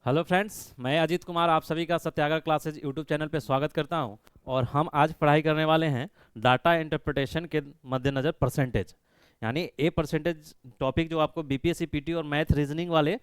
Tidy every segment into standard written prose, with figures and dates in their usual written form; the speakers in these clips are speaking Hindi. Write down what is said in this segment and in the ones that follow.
हेलो फ्रेंड्स, मैं अजीत कुमार आप सभी का सत्याग्रह क्लासेज यूट्यूब चैनल पे स्वागत करता हूं। और हम आज पढ़ाई करने वाले हैं डाटा इंटरप्रिटेशन के मद्देनज़र परसेंटेज, यानी ए परसेंटेज टॉपिक जो आपको बीपीएससी पीटी और मैथ रीजनिंग वाले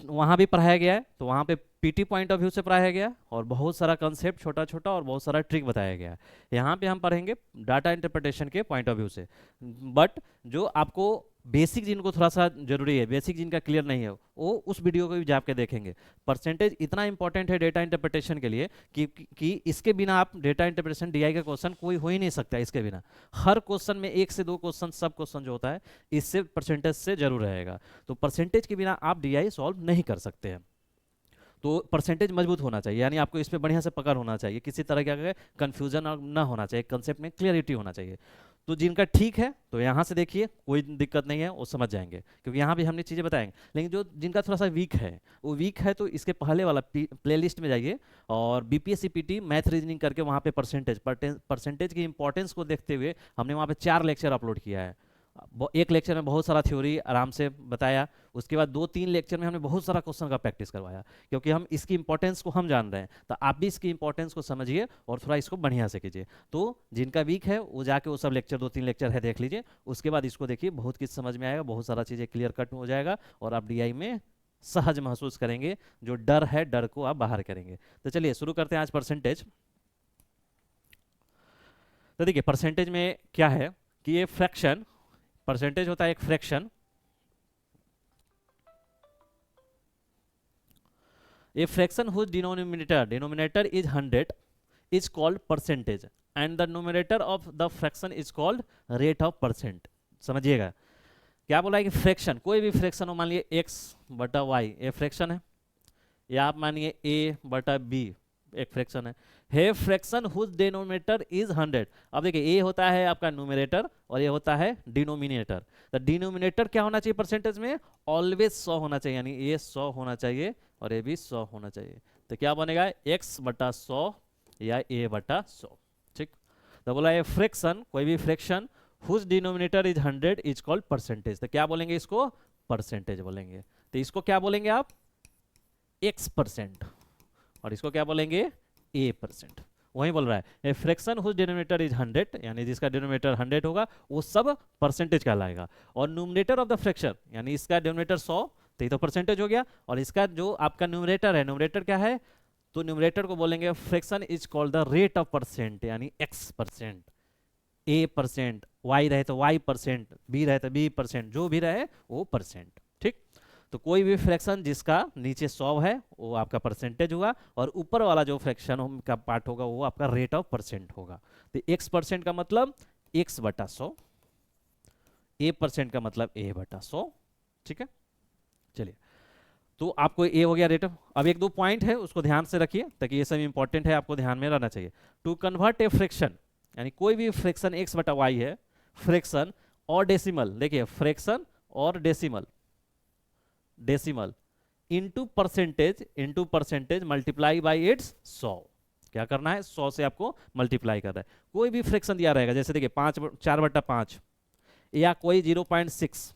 वहाँ भी पढ़ाया गया है। तो वहाँ पे पीटी पॉइंट ऑफ व्यू से पढ़ाया गया और बहुत सारा कंसेप्ट छोटा छोटा और बहुत सारा ट्रिक बताया गया है। यहाँ पे हम पढ़ेंगे डाटा इंटरप्रिटेशन के पॉइंट ऑफ व्यू से। बट जो आपको बेसिक जिनको थोड़ा सा जरूरी है, बेसिक जिनका क्लियर नहीं है, वो उस वीडियो को भी जाके देखेंगे। परसेंटेज इतना इंपॉर्टेंट है डेटा इंटरप्रिटेशन के लिए कि इसके बिना आप डेटा इंटरप्रिटेशन डीआई का क्वेश्चन कोई हो ही नहीं सकता। इसके बिना हर क्वेश्चन में एक से दो क्वेश्चन, सब क्वेश्चन जो होता है इससे परसेंटेज से जरूर रहेगा। तो परसेंटेज के बिना आप डीआई सॉल्व नहीं कर सकते हैं। तो परसेंटेज मजबूत होना चाहिए, यानी आपको इस पे बढ़िया से पकड़ होना चाहिए, किसी तरह का कंफ्यूजन ना होना चाहिए, कंसेप्ट में क्लियरिटी होना चाहिए। तो जिनका ठीक है तो यहाँ से देखिए, कोई दिक्कत नहीं है, वो समझ जाएंगे, क्योंकि यहाँ भी हमने चीज़ें बताएंगे। लेकिन जो जिनका थोड़ा सा वीक है, वो वीक है तो इसके पहले वाला प्लेलिस्ट में जाइए और बीपीएससी पीटी मैथ रीजनिंग करके वहाँ पे परसेंटेज की इंपॉर्टेंस को देखते हुए हमने वहाँ पे 4 लेक्चर अपलोड किया है। एक लेक्चर में बहुत सारा थ्योरी आराम से बताया, उसके बाद 2-3 लेक्चर में हमने बहुत सारा क्वेश्चन का प्रैक्टिस करवाया, क्योंकि हम इसकी इंपॉर्टेंस को हम जान रहे हैं। तो आप भी इसकी इंपॉर्टेंस को समझिए और थोड़ा इसको बढ़िया से कीजिए। तो जिनका वीक है वो जाके वो सब लेक्चर 2-3 लेक्चर है देख लीजिए, उसके बाद इसको देखिए, बहुत कुछ समझ में आएगा, बहुत सारा चीज़ें क्लियर कट हो जाएगा और आप डीआई में सहज महसूस करेंगे। जो डर है, डर को आप बाहर करेंगे। तो चलिए शुरू करते हैं आज परसेंटेज। तो देखिए परसेंटेज में क्या है कि ये फ्रैक्शन, परसेंटेज होता है एक fraction. A fraction whose denominator is 100 is called percentage and the numerator of the fraction is called rate of percent। समझिएगा क्या बोला है कि फ्रैक्शन, कोई भी फ्रैक्शन हो, मान लिए x बटा y ये फ्रैक्शन है, या आप मानिए a बटा b एक फ्रैक्शन है फ्रैक्शन हुज डिनोमिनेटर इज 100। अब देखिए a होता है आपका न्यूमरेटर और ये होता है डिनोमिनेटर। तो डिनोमिनेटर क्या होना चाहिए परसेंटेज में? ऑलवेज 100 होना चाहिए, यानी ये 100 होना चाहिए और ये भी 100 होना चाहिए। तो क्या बनेगा? x बटा 100 या a बटा 100। ठीक, तो बोला ये फ्रैक्शन, कोई भी fraction whose denominator is 100 is called percentage. तो क्या बोलेंगे इसको? परसेंटेज बोलेंगे। तो इसको क्या बोलेंगे आप? x%। और इसको क्या बोलेंगे? a%। वही बोल रहा है a fraction whose denominator is 100, यानी जिसका डिनोमिनेटर 100 होगा वो सब परसेंटेज कहलाएगा। और न्यूमरेटर ऑफ द फ्रैक्शन, यानी इसका डिनोमिनेटर 100, तो ये तो परसेंटेज हो गया। और इसका जो आपका न्यूमरेटर है, न्यूमरेटर क्या है? तो न्यूमरेटर को बोलेंगे fraction is called the rate of percent, यानी x%, a%, y रहे तो y%, b रहे तो b%, जो भी रहे वो परसेंट। ठीक, तो कोई भी फ्रैक्शन जिसका नीचे 100 है वो आपका परसेंटेज हुआ, और ऊपर वाला जो फ्रैक्शन का पार्ट होगा वो आपका रेट ऑफ परसेंट होगा। तो x% का मतलब x बटा 100, a% का मतलब a बटा 100। ठीक है, चलिए, तो आपको ए हो गया रेट ऑफ। अब एक दो पॉइंट है उसको ध्यान से रखिए, ताकि ये सब इंपॉर्टेंट है, आपको ध्यान में रहना चाहिए। टू कन्वर्ट ए फ्रैक्शन, यानी कोई भी फ्रैक्शन x बटा y है, फ्रैक्शन और डेसिमल, देखिए फ्रैक्शन और decimal into percentage multiply by its 100। क्या करना है? 100 से आपको मल्टीप्लाई करना है। कोई भी फ्रैक्शन दिया रहेगा, जैसे देखिए 4/5 या कोई 0.6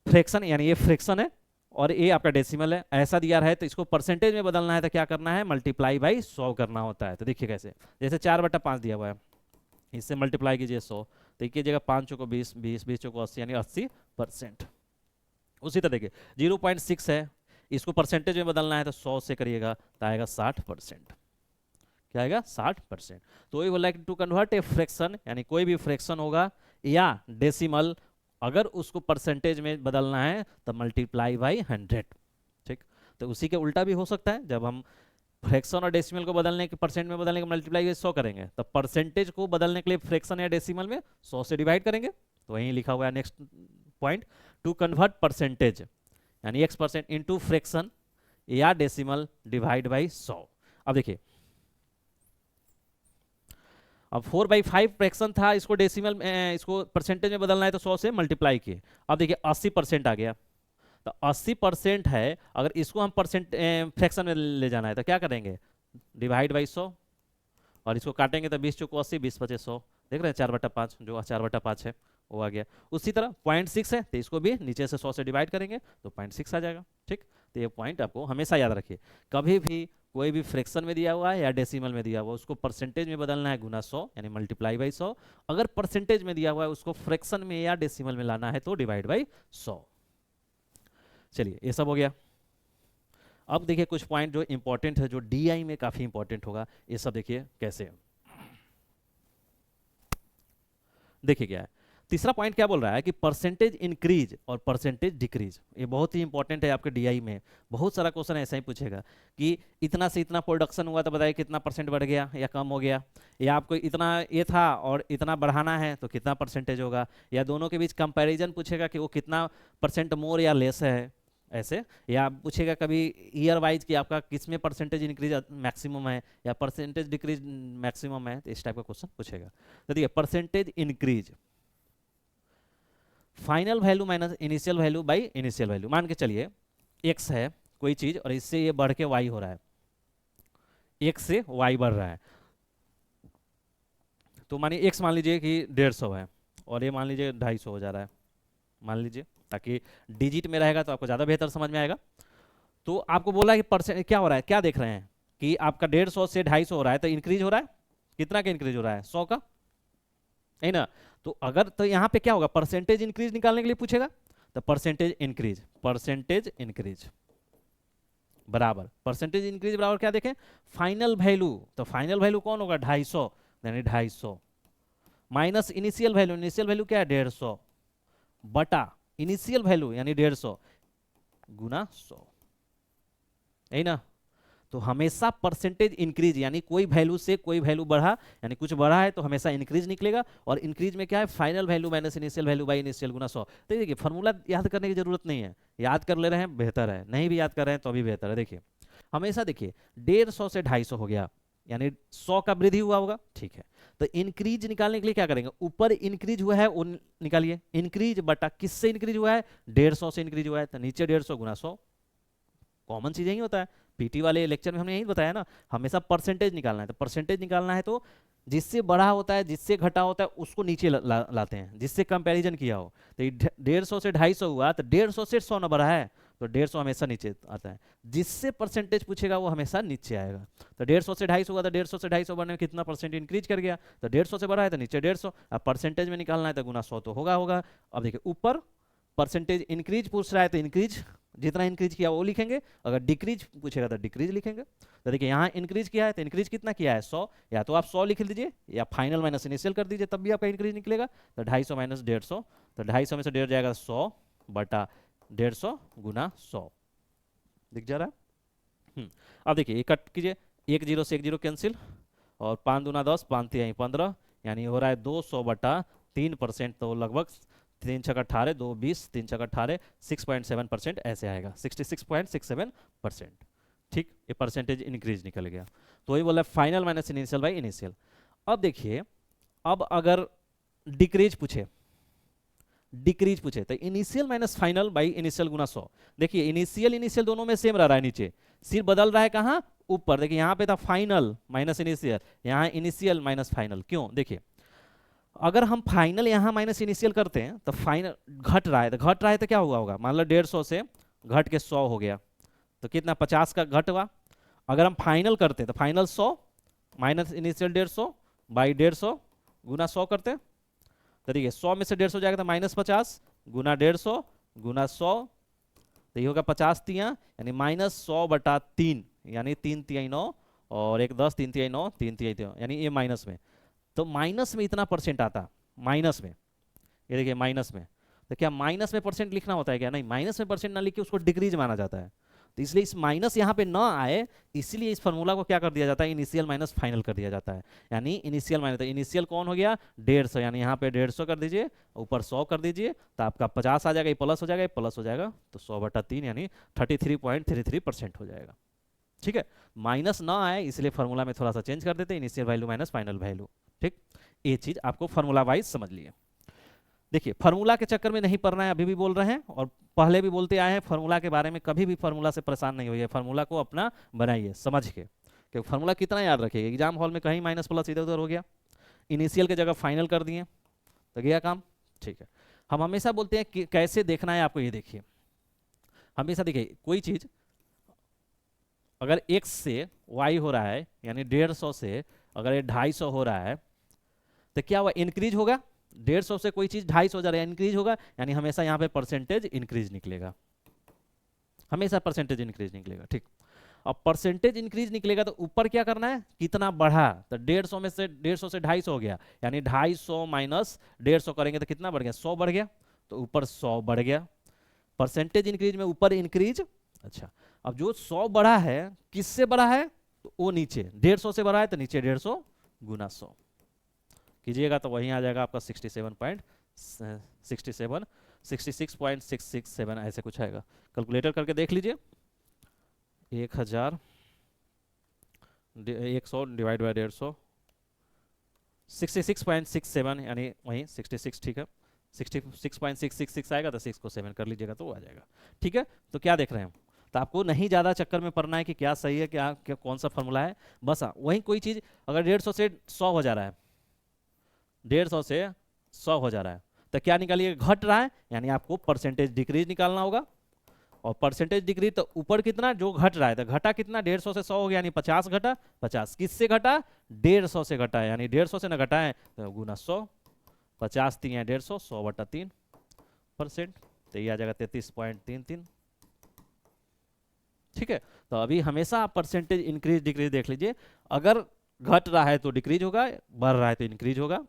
फ्रैक्शन, यानी ये फ्रैक्शन है और ये आपका डेसिमल है, ऐसा दिया रहा है तो इसको परसेंटेज में बदलना है तो क्या करना है? मल्टीप्लाई बाई 100 करना होता है। तो देखिए कैसे, जैसे 4/5 दिया हुआ है, इससे मल्टीप्लाई कीजिए 100, तो कीजिएगा 5 चौको 20, 20 चौको 80, यानी 80%। उसी तरह देखिए 0.6 है, इसको परसेंटेज में बदलना है तो 100 से करिएगा तो आएगा 60%। क्या आएगा? 60%। तो वही बोला है कि टू कन्वर्ट ए फ्रैक्शन, यानी कोई भी फ्रैक्शन होगा या डेसिमल, अगर उसको परसेंटेज में बदलना है तो मल्टीप्लाई बाई 100। ठीक, तो उसी के उल्टा भी हो सकता है, जब हम फ्रैक्शन और डेसिमल को बदलने के परसेंट में बदलने के मल्टीप्लाई 100 करेंगे, तो परसेंटेज को बदलने के लिए फ्रैक्शन या डेसिमल में 100 से डिवाइड करेंगे। तो वहीं लिखा हुआ है next point, to convert percentage यानी x% इनटू फ्रैक्शन या डेसिमल डिवाइड बाई 100। अब देखिए, अब 4/5 फ्रैक्शन था, इसको डेसिमल इसको परसेंटेज में बदलना है तो 100 से मल्टीप्लाई किए। अब देखिए 80% आ गया, तो 80% है, अगर इसको हम फ्रैक्शन में ले जाना है तो क्या करेंगे? डिवाइड बाई 100, और इसको काटेंगे तो 20 चौको 80, 20 × 100, देख रहे हैं 4/5, जो 4/5 है वो आ गया। उसी तरह 0.6 है तो इसको भी नीचे से 100 से डिवाइड करेंगे तो 0.6 आ जाएगा। ठीक, तो ये पॉइंट आपको हमेशा याद रखिए, कभी भी कोई भी फ्रैक्शन में दिया हुआ है या डेसिमल में दिया हुआ है उसको परसेंटेज में बदलना है गुना 100 यानी मल्टीप्लाई बाई 100, अगर परसेंटेज में दिया हुआ है उसको फ्रैक्शन में या डेसिमल में लाना है तो डिवाइड बाई 100। चलिए ये सब हो गया। अब देखिए कुछ पॉइंट जो इंपॉर्टेंट है, जो डीआई में काफी इंपॉर्टेंट होगा, ये सब देखिए कैसे। देखिए क्या है, तीसरा पॉइंट क्या बोल रहा है कि परसेंटेज इंक्रीज और परसेंटेज डिक्रीज, ये बहुत ही इंपॉर्टेंट है आपके डीआई में। बहुत सारा क्वेश्चन ऐसा ही पूछेगा कि इतना से इतना प्रोडक्शन हुआ तो बताइए कितना परसेंट बढ़ गया या कम हो गया, या आपको इतना ये था और इतना बढ़ाना है तो कितना परसेंटेज होगा, या दोनों के बीच कंपैरिजन पूछेगा कि वो कितना परसेंट मोर या लेस है ऐसे, या पूछेगा कभी ईयर वाइज कि आपका किस में परसेंटेज इंक्रीज मैक्सिमम है या परसेंटेज डिक्रीज मैक्सिमम है, तो इस टाइप का क्वेश्चन पूछेगा। तो देखिए percentage increase, final value minus initial value by initial value. मान के चलिए x है कोई चीज और इससे ये बढ़ के y हो रहा है, x से y बढ़ रहा है, तो मानिए x मान लीजिए कि 150 है और ये मान लीजिए 250 हो जा रहा है, मान लीजिए, ताकि डिजिट में रहेगा तो आपको ज़्यादा बेहतर समझ में आएगा। तो आपको बोला कि परसेंट क्या हो रहा है, क्या देख रहे हैं कि आपका 150 से 250 हो रहा है, तो इंक्रीज हो रहा है, कितना का इंक्रीज हो रहा है, 100 का, है ना। तो अगर तो यहाँ पे क्या होगा, परसेंटेज इंक्रीज निकालने के लिए पूछेगा, तो परसेंटेज इंक्रीज बराबर परसेंटेज इंक्रीज बराबर क्या देखें, फाइनल वैल्यू, तो फाइनल वैल्यू कौन होगा 250, यानी 250 माइनस इनिशियल वैल्यू क्या है 150 बटा इनिशियल वैल्यू यानी 150 गुना 100, है ना। तो हमेशा परसेंटेज इंक्रीज यानी कोई वैल्यू से कोई वैल्यू बढ़ा, यानी कुछ बढ़ा है तो हमेशा इंक्रीज निकलेगा, और इंक्रीज में क्या है final value minus initial value by initial गुना 100। तो देखिए फॉर्मूला याद करने की जरूरत नहीं है, याद कर ले रहे हैं बेहतर है, नहीं भी याद कर रहे हैं तो भी बेहतर है। देखिए हमेशा देखिए 150 से 250 हो गया यानी 100 का वृद्धि हुआ होगा, ठीक है। तो इंक्रीज निकालने के लिए क्या करेंगे, ऊपर इंक्रीज हुआ है वो निकालिए, इंक्रीज बटा किससे इंक्रीज हुआ है 150 से इंक्रीज हुआ है, तो नीचे 150 गुना 100, कॉमन चीज यही होता है, पीटी वाले लेक्चर में हमने यही बताया ना, हमेशा परसेंटेज निकालना है, तो परसेंटेज निकालना है तो जिससे बड़ा होता है जिससे घटा होता है उसको नीचे लाते हैं, जिससे कंपैरिजन किया हो। तो 150 से 250 हुआ तो 150 से 100 न बढ़ा है तो 150 हमेशा नीचे आता है, जिससे परसेंटेज पूछेगा वो हमेशा नीचे आएगा। तो 150 से 250 हुआ तो 150 से 250 बढ़ने में कितना परसेंट इंक्रीज कर गया, तो 150 से बढ़ा है तो नीचे 150, अब परसेंटेज में निकालना है तो गुना 100 तो होगा। अब देखिए ऊपर परसेंटेज इंक्रीज पूछ रहा है तो इंक्रीज, जितना इंक्रीज किया वो लिखेंगे, अगर डिक्रीज पूछेगा तो डिक्रीज लिखेंगे। तो देखिए यहाँ इंक्रीज किया है तो इंक्रीज कितना किया है 100, या तो आप 100 लिख लीजिए या फाइनल माइनस इनिशियल कर दीजिए तब भी आपका इंक्रीज निकलेगा। तो 250 माइनस 150, तो 250 में से 150 जाएगा 100 बटा 150 गुना 100, दिख जा रहा है। अब देखिए ये कट कीजिए, 1 0 से 1 0 कैंसिल, और 5 दूना 10, 5 3 15, यानी हो रहा है 200 बटा 3%, तो लगभग 3 छक 18, 2 20, 3 छक 18, 6.7% ऐसे आएगा, 66.67%। ठीक, ये परसेंटेज इंक्रीज निकल गया। तो वही बोला final minus initial by initial. अब देखिए अब अगर डिक्रीज पूछे तो initial minus final by initial गुना 100। देखिए इनिशियल दोनों में सेम रह रहा है, नीचे सिर्फ बदल रहा है कहाँ, ऊपर। देखिए यहाँ पे था फाइनल माइनस इनिशियल, यहाँ इनिशियल माइनस फाइनल। क्यों, देखिए अगर हम फाइनल यहाँ माइनस इनिशियल करते हैं तो फाइनल घट रहा है तो क्या हुआ होगा, मान लो 150 से घट के 100 हो गया तो कितना 50 का घट हुआ। अगर हम फाइनल करते तो फाइनल 100 माइनस इनिशियल 150 बाई 150 गुना 100 करते, तो देखिए 100 में से 150 जाएगा तो माइनस 50 गुना 150 गुना 100, तो ये होगा 50 तिया यानी माइनस 100 बटा 3, यानी 3 तिहाई 9 और 1 10, 3 तिहाई 9, 3 तिहाई 9, यानी ये माइनस में। तो माइनस में इतना परसेंट आता, माइनस में, ये देखिए माइनस में। तो क्या माइनस में परसेंट लिखना होता है क्या, नहीं, माइनस में परसेंट ना लिख के उसको डिक्रीज माना जाता है। तो इसलिए इस माइनस यहाँ पे ना आए, इसलिए इस फॉर्मूला को क्या कर दिया जाता है, इनिशियल माइनस फाइनल कर दिया जाता है। यानी इनिशियल माइनस, तो इनिशियल कौन हो गया 150, यानी यहाँ पे 150 कर दीजिए, ऊपर 100 कर दीजिए, तो आपका 50 आ जाएगा, ये प्लस हो जाएगा, ये प्लस हो जाएगा, तो 100 बटा 3 यानी 33.33% हो जाएगा। ठीक है, माइनस ना आए इसलिए फॉर्मूला में थोड़ा सा चेंज कर देते हैं, initial value minus final value. ठीक, ये चीज आपको फॉर्मूला वाइज समझ लिए। देखिए फार्मूला के चक्कर में नहीं पढ़ना है, अभी भी बोल रहे हैं और पहले भी बोलते आए हैं, फार्मूला के बारे में कभी भी फार्मूला से परेशान नहीं होइए, फार्मूला को अपना बनाइए समझ के, क्योंकि फार्मूला कितना याद रखिएगा, एग्जाम हॉल में कहीं माइनस प्लस इधर उधर हो गया, इनिशियल की जगह फाइनल कर दिए तो गया काम। ठीक है, हम हमेशा बोलते हैं कि कैसे देखना है आपको, ये देखिए हमेशा देखिए कोई चीज अगर x से y हो रहा है यानी 150 से अगर ये 250 हो रहा है तो क्या हुआ, इंक्रीज होगा। 150 से कोई चीज 250 हो जा रहा है, इंक्रीज होगा, यानी हमेशा यहाँ पे परसेंटेज इंक्रीज निकलेगा, हमेशा परसेंटेज इंक्रीज निकलेगा। ठीक, अब परसेंटेज इंक्रीज निकलेगा तो ऊपर क्या करना है, कितना बढ़ा, तो 150 में से 150 से 250 हो गया, यानी 250 माइनस 150 करेंगे तो कितना बढ़ गया, 100 बढ़ गया, तो ऊपर 100 बढ़ गया। परसेंटेज इंक्रीज में ऊपर इंक्रीज। अच्छा, अब जो 100 बढ़ा है किससे बढ़ा है, तो वो नीचे 150 से बढ़ा है तो नीचे 150 गुना 100 कीजिएगा तो वहीं आ जाएगा आपका 66.667 ऐसे कुछ आएगा। कैलकुलेटर करके देख लीजिए, 1000 100 डिवाइड बाई 150 66.67 यानी वहीं 66, ठीक है 66.666 आएगा तो 6 को 7 कर लीजिएगा तो वो आ जाएगा। ठीक है, तो क्या देख रहे हैं, तो आपको नहीं ज़्यादा चक्कर में पड़ना है कि क्या सही है क्या कौन सा फॉर्मूला है, बस वहीं कोई चीज़ अगर 150 से 100 हो जा रहा है, 150 से 100 हो जा रहा है तो क्या निकालिए, घट रहा है, यानी आपको परसेंटेज डिक्रीज निकालना होगा। और परसेंटेज डिक्रीज तो ऊपर कितना जो घट रहा है, तो घटा कितना, 150 से 100 हो गया, यानी 50 घटा, 50 किससे घटा, 150 से घटा है, यानी 150 से ना घटा है तो गुना 100, 50 3 है 150, 100/3%, तो ये आ जाएगा 33.33। ठीक है, तो अभी हमेशा आप परसेंटेज इंक्रीज डिक्रीज देख लीजिए, अगर घट रहा है तो डिक्रीज होगा, बढ़ रहा है तो इंक्रीज होगा।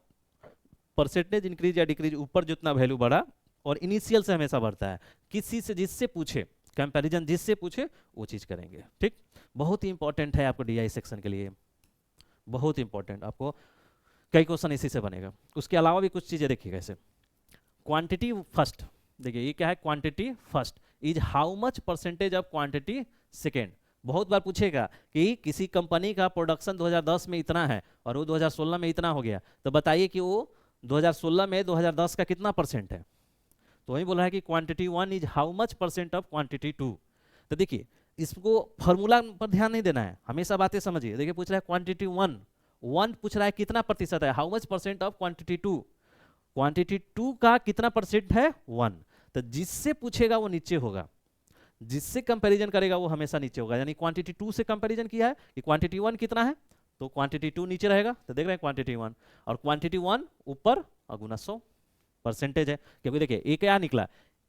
परसेंटेज इंक्रीज या डिक्रीज ऊपर जितना वैल्यू बढ़ा, और इनिशियल से हमेशा बढ़ता है, किसी से जिससे पूछे कंपैरिजन जिससे पूछे वो चीज करेंगे। ठीक, बहुत ही इंपॉर्टेंट है आपको डीआई सेक्शन के लिए, बहुत इंपॉर्टेंट, आपको कई क्वेश्चन इसी से बनेगा। उसके अलावा भी कुछ चीजें देखिएगा, ऐसे क्वांटिटी फर्स्ट, देखिए ये क्या है, quantity first is how much percentage of quantity second. बहुत बार पूछेगा कि किसी कंपनी का प्रोडक्शन 2010 में इतना है और वो 2016 में इतना हो गया, तो बताइए कि वो 2016 में 2010 का कितना परसेंट है, तो वही बोला है कि quantity 1 is how much percent of quantity 2। तो देखिए इसको फॉर्मूला पर ध्यान नहीं देना है, हमेशा बातें समझिए। देखिए पूछ रहा है क्वांटिटी 1 पूछ रहा है कितना प्रतिशत है, how much percent of quantity 2, quantity 2 का कितना परसेंट है 1, तो जिससे पूछेगा वो नीचे होगा, जिससे कंपैरिजन करेगा वो हमेशा नीचे होगा। यानी क्वांटिटी 2 से कंपैरिजन किया है कि क्वांटिटी 1 कितना है, तो क्वांटिटी 2 नीचे रहेगा, तो देख रहे हैं क्वांटिटी 1 और क्वांटिटी 1 ऊपर और गुना 100 परसेंटेज है। क्योंकि देखिए ये क्या निकला,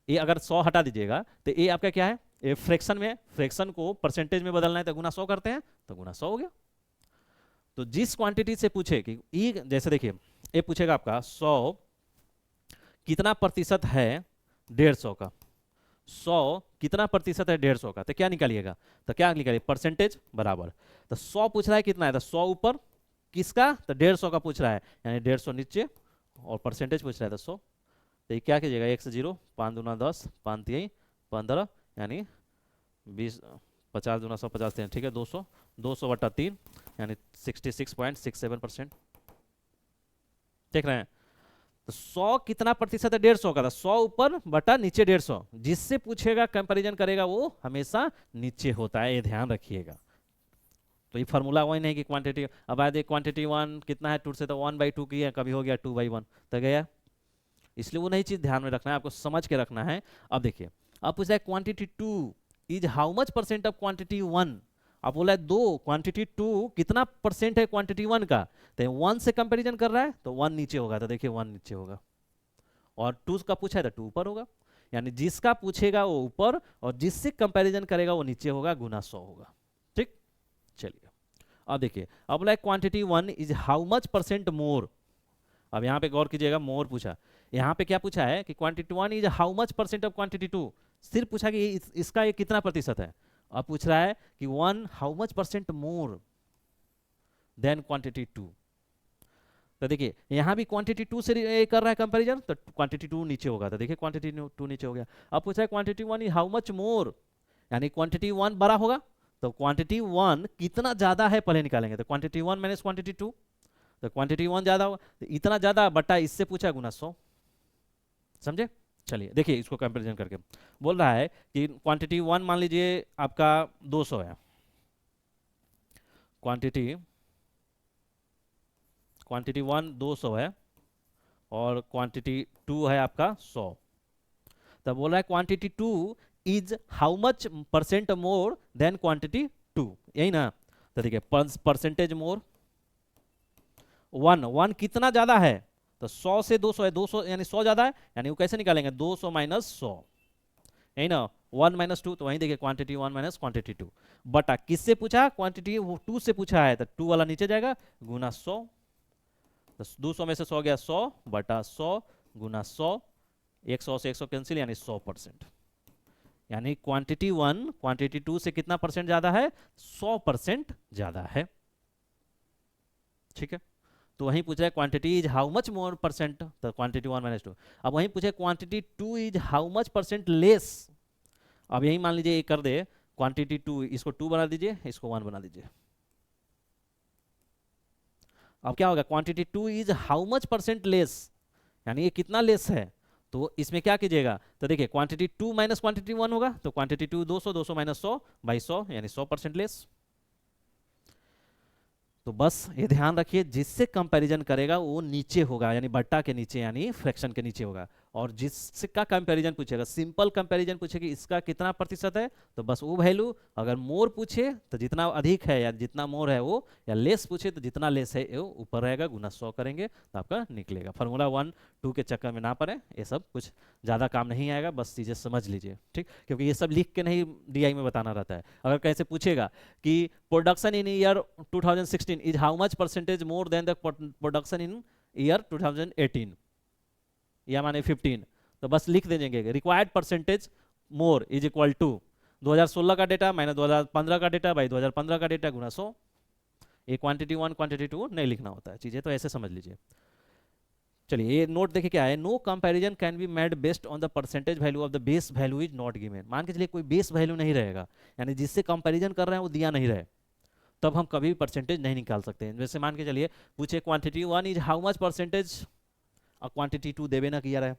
ये अगर 100 हटा दीजिएगा तो ये आपका क्या है, ये फ्रैक्शन में, फ्रैक्शन को परसेंटेज में बदलना है तो गुना 100 करते हैं, तो गुना 100 हो गया। तो जिस क्वांटिटी से पूछे कि ये, जैसे देखिए ये पूछेगा आपका 100 कितना प्रतिशत है 150 का, 100 कितना प्रतिशत है 150 का, तो क्या निकालिएगा, तो क्या निकालिए परसेंटेज बराबर, तो 100 पूछ रहा है कितना है, तो 100 ऊपर किसका, तो 150 का पूछ रहा है, यानी 150 नीचे और परसेंटेज पूछ रहा है 100, तो ये क्या कीजिएगा 1 से 0, 5 दूना 10, 5 3 15, यानी 20, 50 दूना 100, 50 3, ठीक है 200, 200/3 यानी 66.67%। देख रहे हैं, तो 100 कितना प्रतिशत है 150 का, 100 ऊपर बटा नीचे 150, जिससे पूछेगा कंपैरिजन करेगा वो हमेशा नीचे होता है, ये ध्यान रखिएगा। तो ये फार्मूला वही नहीं कि क्वांटिटी, अब आए क्वांटिटी 1 कितना है 2 से, तो 1/2 की है, कभी हो गया 2/1 तो गया, इसलिए वो नहीं चीज ध्यान में रखना है, आपको समझ के रखना है। अब देखिए अब पूछा है quantity 2 is how much percent of quantity 1, अब बोला है 2 क्वांटिटी 2 कितना परसेंट है क्वांटिटी 1 का, तो 1 से कंपैरिजन कर रहा है तो 1 नीचे होगा, तो देखिए 1 नीचे होगा, और 2 का पूछा है तो 2 ऊपर होगा, यानी जिसका पूछेगा वो ऊपर और जिससे कंपैरिजन करेगा वो नीचे होगा, गुना 100 होगा। ठीक, चलिए अब देखिए अब बोला quantity 1 is how much percent more, अब यहाँ पे गौर कीजिएगा, मोर पूछा, यहाँ पे क्या पूछा है कि quantity 1 is how much percent of quantity 2, सिर्फ पूछा कि इसका ये कितना प्रतिशत है, अब पूछ रहा है कि 1 how much percent more than quantity 2, तो देखिए यहाँ भी क्वांटिटी 2 से कर रहा है कंपैरिजन, तो क्वांटिटी 2 नीचे होगा, तो देखिए क्वांटिटी 2 नीचे हो गया। अब पूछा है quantity 1 is how much more, यानी क्वांटिटी 1 बड़ा होगा, तो क्वांटिटी 1 कितना ज्यादा है पहले निकालेंगे, तो क्वांटिटी 1 माइनस क्वांटिटी 2, तो क्वांटिटी 1 ज्यादा होगा, तो इतना ज्यादा बटा इससे पूछा गुना 100, समझे। चलिए देखिए इसको कंपैरिजन करके बोल रहा है कि क्वांटिटी 1 मान लीजिए आपका 200 है, क्वांटिटी 1 200 है और क्वांटिटी 2 है आपका 100, तब बोल रहा है quantity 2 is how much percent more than quantity 2, यही ना। तो देखिए परसेंटेज मोर, 1, 1 कितना ज्यादा है, तो 100 से 200 है, 200 यानी 100 ज्यादा है, यानी वो कैसे निकालेंगे, 200 माइनस 100, यही ना। 1 माइनस 2, तो वहीं देखिए क्वांटिटी 1 माइनस क्वांटिटी 2, बटा किससे पूछा, क्वांटिटी 2 से पूछा है, तो 2 वाला नीचे जाएगा, गुना 100, तो 200 में से 100 गया, 100 बटा 100 गुना 100, 100 से 100 कैंसिल, यानी 100%। यानी क्वांटिटी 1 क्वांटिटी 2 से कितना परसेंट ज्यादा है, 100% ज्यादा है। ठीक है, तो वहीं पूछ रहा है quantity is how much more percent, तो क्वांटिटी 1 माइनस 2। अब वहीं पूछे quantity 2 is how much percent less, अब यही मान लीजिए ये कर दे क्वांटिटी 2, इसको 2 बना दीजिए, इसको 1 बना दीजिए। अब क्या होगा, quantity 2 is how much percent less, यानी ये कितना लेस है, तो इसमें क्या कीजिएगा, तो देखिए क्वांटिटी 2 माइनस क्वांटिटी 1 होगा, तो क्वांटिटी 2 200, 200 माइनस 100 बाई 100, यानी 100% लेस। तो बस ये ध्यान रखिए, जिससे कंपैरिजन करेगा वो नीचे होगा, यानी बट्टा के नीचे, यानी फ्रैक्शन के नीचे होगा। और जिसका कंपैरिजन पूछेगा, सिंपल कंपैरिजन पूछेगा इसका कितना प्रतिशत है, तो बस वो वैल्यू, अगर मोर पूछे तो जितना अधिक है या जितना मोर है वो, या लेस पूछे तो जितना लेस है वो ऊपर रहेगा, गुना 100 करेंगे तो आपका निकलेगा। फार्मूला 1 2 के चक्कर में ना पड़े, ये सब कुछ ज़्यादा काम नहीं आएगा, बस चीज़ें समझ लीजिए, ठीक। क्योंकि ये सब लिख के नहीं DI में बताना रहता है। अगर कैसे पूछेगा कि production in year 2016 is how much percentage more than the production in year 2018 या माने 15, तो बस लिख देंगे required percentage more is equal to 2016 का डेटा माइनस 2015 का डेटा बाई 2015 का डेटा गुना 100। ये क्वांटिटी 1 क्वांटिटी 2 नहीं लिखना होता है, चीजें तो ऐसे समझ लीजिए। चलिए ये नोट देखिए क्या है, no comparison can be made based on the percentage value of the base value is not given. मान के चलिए कोई बेस वैल्यू नहीं रहेगा, यानी जिससे कंपैरिजन कर रहे हैं वो दिया नहीं रहे, तब हम कभी भी परसेंटेज नहीं निकाल सकते हैं। जैसे मान के चलिए पूछे quantity 1 is how much percentage, और क्वांटिटी 2 देवे ना किया रहे,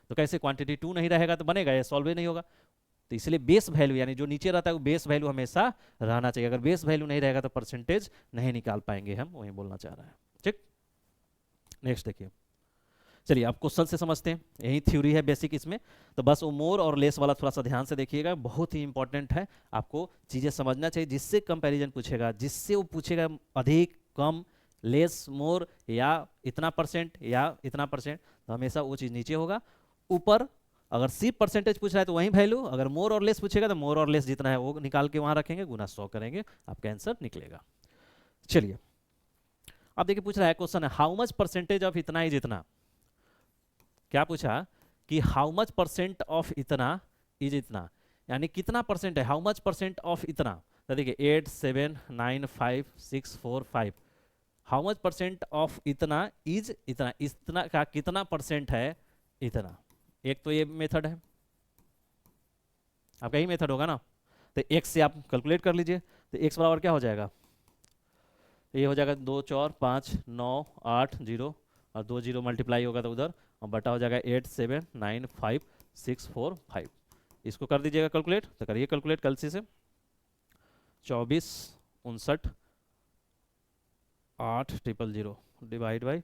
तो कैसे क्वांटिटी 2 नहीं रहेगा तो बनेगा, ये सॉल्व ही नहीं होगा। तो इसलिए बेस वैल्यू, यानी जो नीचे रहता है वो बेस वैल्यू हमेशा रहना चाहिए। अगर बेस वैल्यू नहीं रहेगा तो परसेंटेज नहीं निकाल पाएंगे हम, वही बोलना चाह रहे हैं, ठीक। नेक्स्ट देखिए, चलिए अब क्वेश्चन से समझते हैं, यही थ्योरी है बेसिक इसमें। तो बस वो मोर और लेस वाला थोड़ा सा ध्यान से देखिएगा, बहुत ही इंपॉर्टेंट है, आपको चीज़ें समझना चाहिए। जिससे कंपैरिजन पूछेगा, जिससे वो पूछेगा अधिक कम, लेस मोर, या इतना परसेंट या इतना परसेंट, तो हमेशा वो चीज़ नीचे होगा। ऊपर अगर सिर्फ परसेंटेज पूछ रहा है तो वही वैल्यू, अगर मोर और लेस पूछेगा तो मोर और लेस जितना है वो निकाल के वहाँ रखेंगे, गुना 100 करेंगे, आपका आंसर निकलेगा। चलिए अब देखिए पूछ रहा है क्वेश्चन है हाउ मच परसेंटेज ऑफ इतना इज इतना। क्या पूछा कि हाउ मच परसेंट ऑफ इतना इज इतना, यानी कितना परसेंट है, हाउ मच परसेंट ऑफ इतना। तो देखिए 8 7 9 5 6 4 5, हाउ मच परसेंट ऑफ इतना इज इतना, इतना का कितना परसेंट है इतना। एक तो ये मेथड है, आपका यही मेथड होगा ना, तो x से आप कैलकुलेट कर लीजिए। तो x बराबर क्या हो जाएगा, ये हो जाएगा 2 4 5 9 8 0, और 2 0 मल्टीप्लाई होगा तो उधर, और बटा हो जाएगा 8 7 9 5 6 4 5। इसको कर दीजिएगा कैलकुलेट, तो करिए कैलकुलेट कलसी से, 24 59 8 0 0 डिवाइड बाई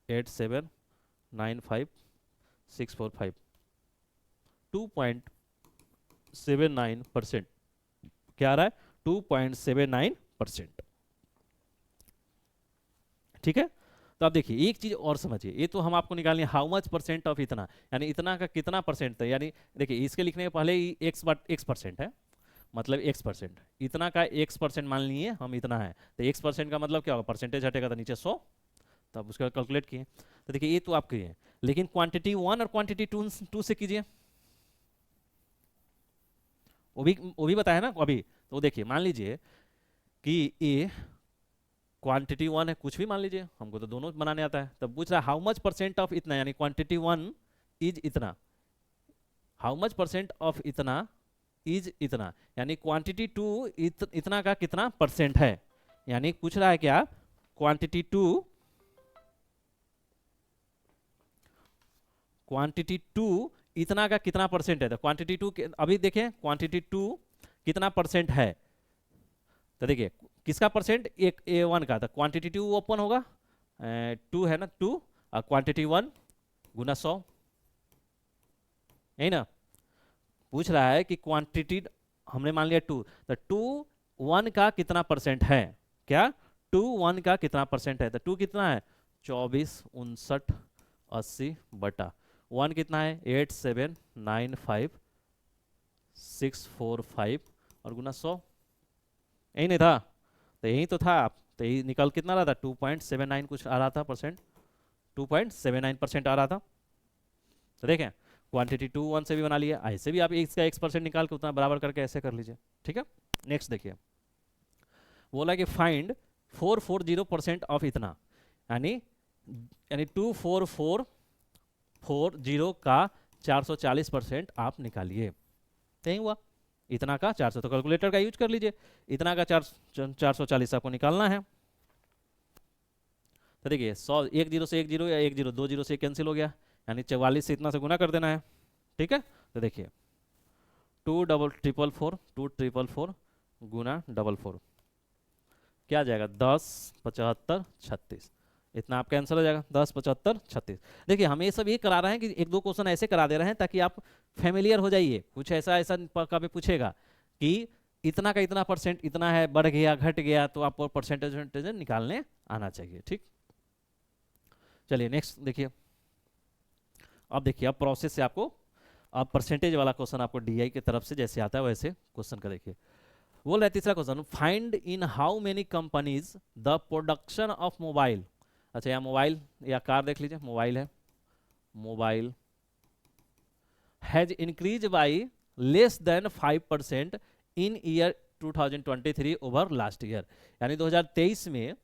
8 7 9 5 6 4 5, 2.79%। क्या आ रहा है, 2.79%। ठीक है, तो आप देखिए एक चीज और समझिए, ये तो हम आपको निकालनी है हाउ मच परसेंट ऑफ इतना, यानी इतना का कितना परसेंट था। यानी देखिए इसके लिखने के पहले ही एक्स परसेंट है, मतलब x%, इतना का x% मान लिए हम इतना है, तो x% का मतलब क्या होगा, परसेंटेज हटेगा तो नीचे 100, तो आप उसका कैलकुलेट किए। तो देखिए ये तो आपके है, लेकिन क्वांटिटी 1 और क्वांटिटी 2 से कीजिए, वो भी बताया ना अभी। तो देखिए मान लीजिए कि ये क्वांटिटी 1 है, कुछ भी मान लीजिए, हमको तो दोनों बनाने आता है। तब पूछ रहा है हाउ मच परसेंट ऑफ इतना, यानी क्वांटिटी 1 इज इतना, हाउ मच परसेंट ऑफ इतना इज इतना, यानी क्वांटिटी 2 इतना का कितना परसेंट है। यानी पूछ रहा है क्या, क्वांटिटी 2 इतना का कितना परसेंट है। तो क्वांटिटी 2 अभी देखें क्वांटिटी 2 कितना परसेंट है, तो देखिए किसका परसेंट, एक A1 का, तो क्वांटिटी 2 ओपन होगा, 2 है ना 2, और क्वांटिटी 1 गुना 100, यही ना। पूछ रहा है कि क्वांटिटी हमने मान लिया 2, तो 2 वन का कितना परसेंट है, क्या टू वन का कितना परसेंट है, तो टू कितना है 24 59 80 बटा वन कितना है 8795645 और गुना 100, यही नहीं था, तो यही तो था, तो यही निकल कितना रहा था 2.79 कुछ आ रहा था परसेंट, 2.79% आ रहा था। तो देखें क्वांटिटी टू वन से भी बना लिया, ऐसे भी आप इसका x% निकाल के उतना बराबर करके ऐसे कर लीजिए, ठीक है। नेक्स्ट देखिए, बोला कि फाइंड 440% ऑफ इतना, यानी यानी 24440 का 440% आप निकालिए, यही हुआ इतना का 400, तो कैलकुलेटर का यूज कर लीजिए, इतना का 440 आपको निकालना है। तो देखिए 100 एक जीरो से एक जीरो या एक जीरो दो जीरो से कैंसिल हो गया, यानी 44 से इतना से गुना कर देना है, ठीक है। तो देखिए 2 444 गुना 44 क्या आ जाएगा 10 75 36, इतना आपका आंसर हो जाएगा 10 75 36। देखिए हम ये सब ये करा रहे हैं कि एक दो क्वेश्चन ऐसे करा दे रहे हैं ताकि आप फेमिलियर हो जाइए, कुछ ऐसा ऐसा कभी पूछेगा कि इतना का इतना परसेंट इतना है, बढ़ गया घट गया, तो आपको परसेंटेज निकालने आना चाहिए, ठीक। चलिए नेक्स्ट देखिए, अब देखिए अब प्रोसेस से आपको, अब परसेंटेज वाला क्वेश्चन आपको डीआई की तरफ से जैसे आता है वैसे क्वेश्चन का देखिए। बोल रहा है तीसरा question, find in how many companies the production of mobile, अच्छा यहाँ मोबाइल या कार देख लीजिए, मोबाइल है, mobile has increase by less than 5% in year 2023 over last year, यानी 2023 में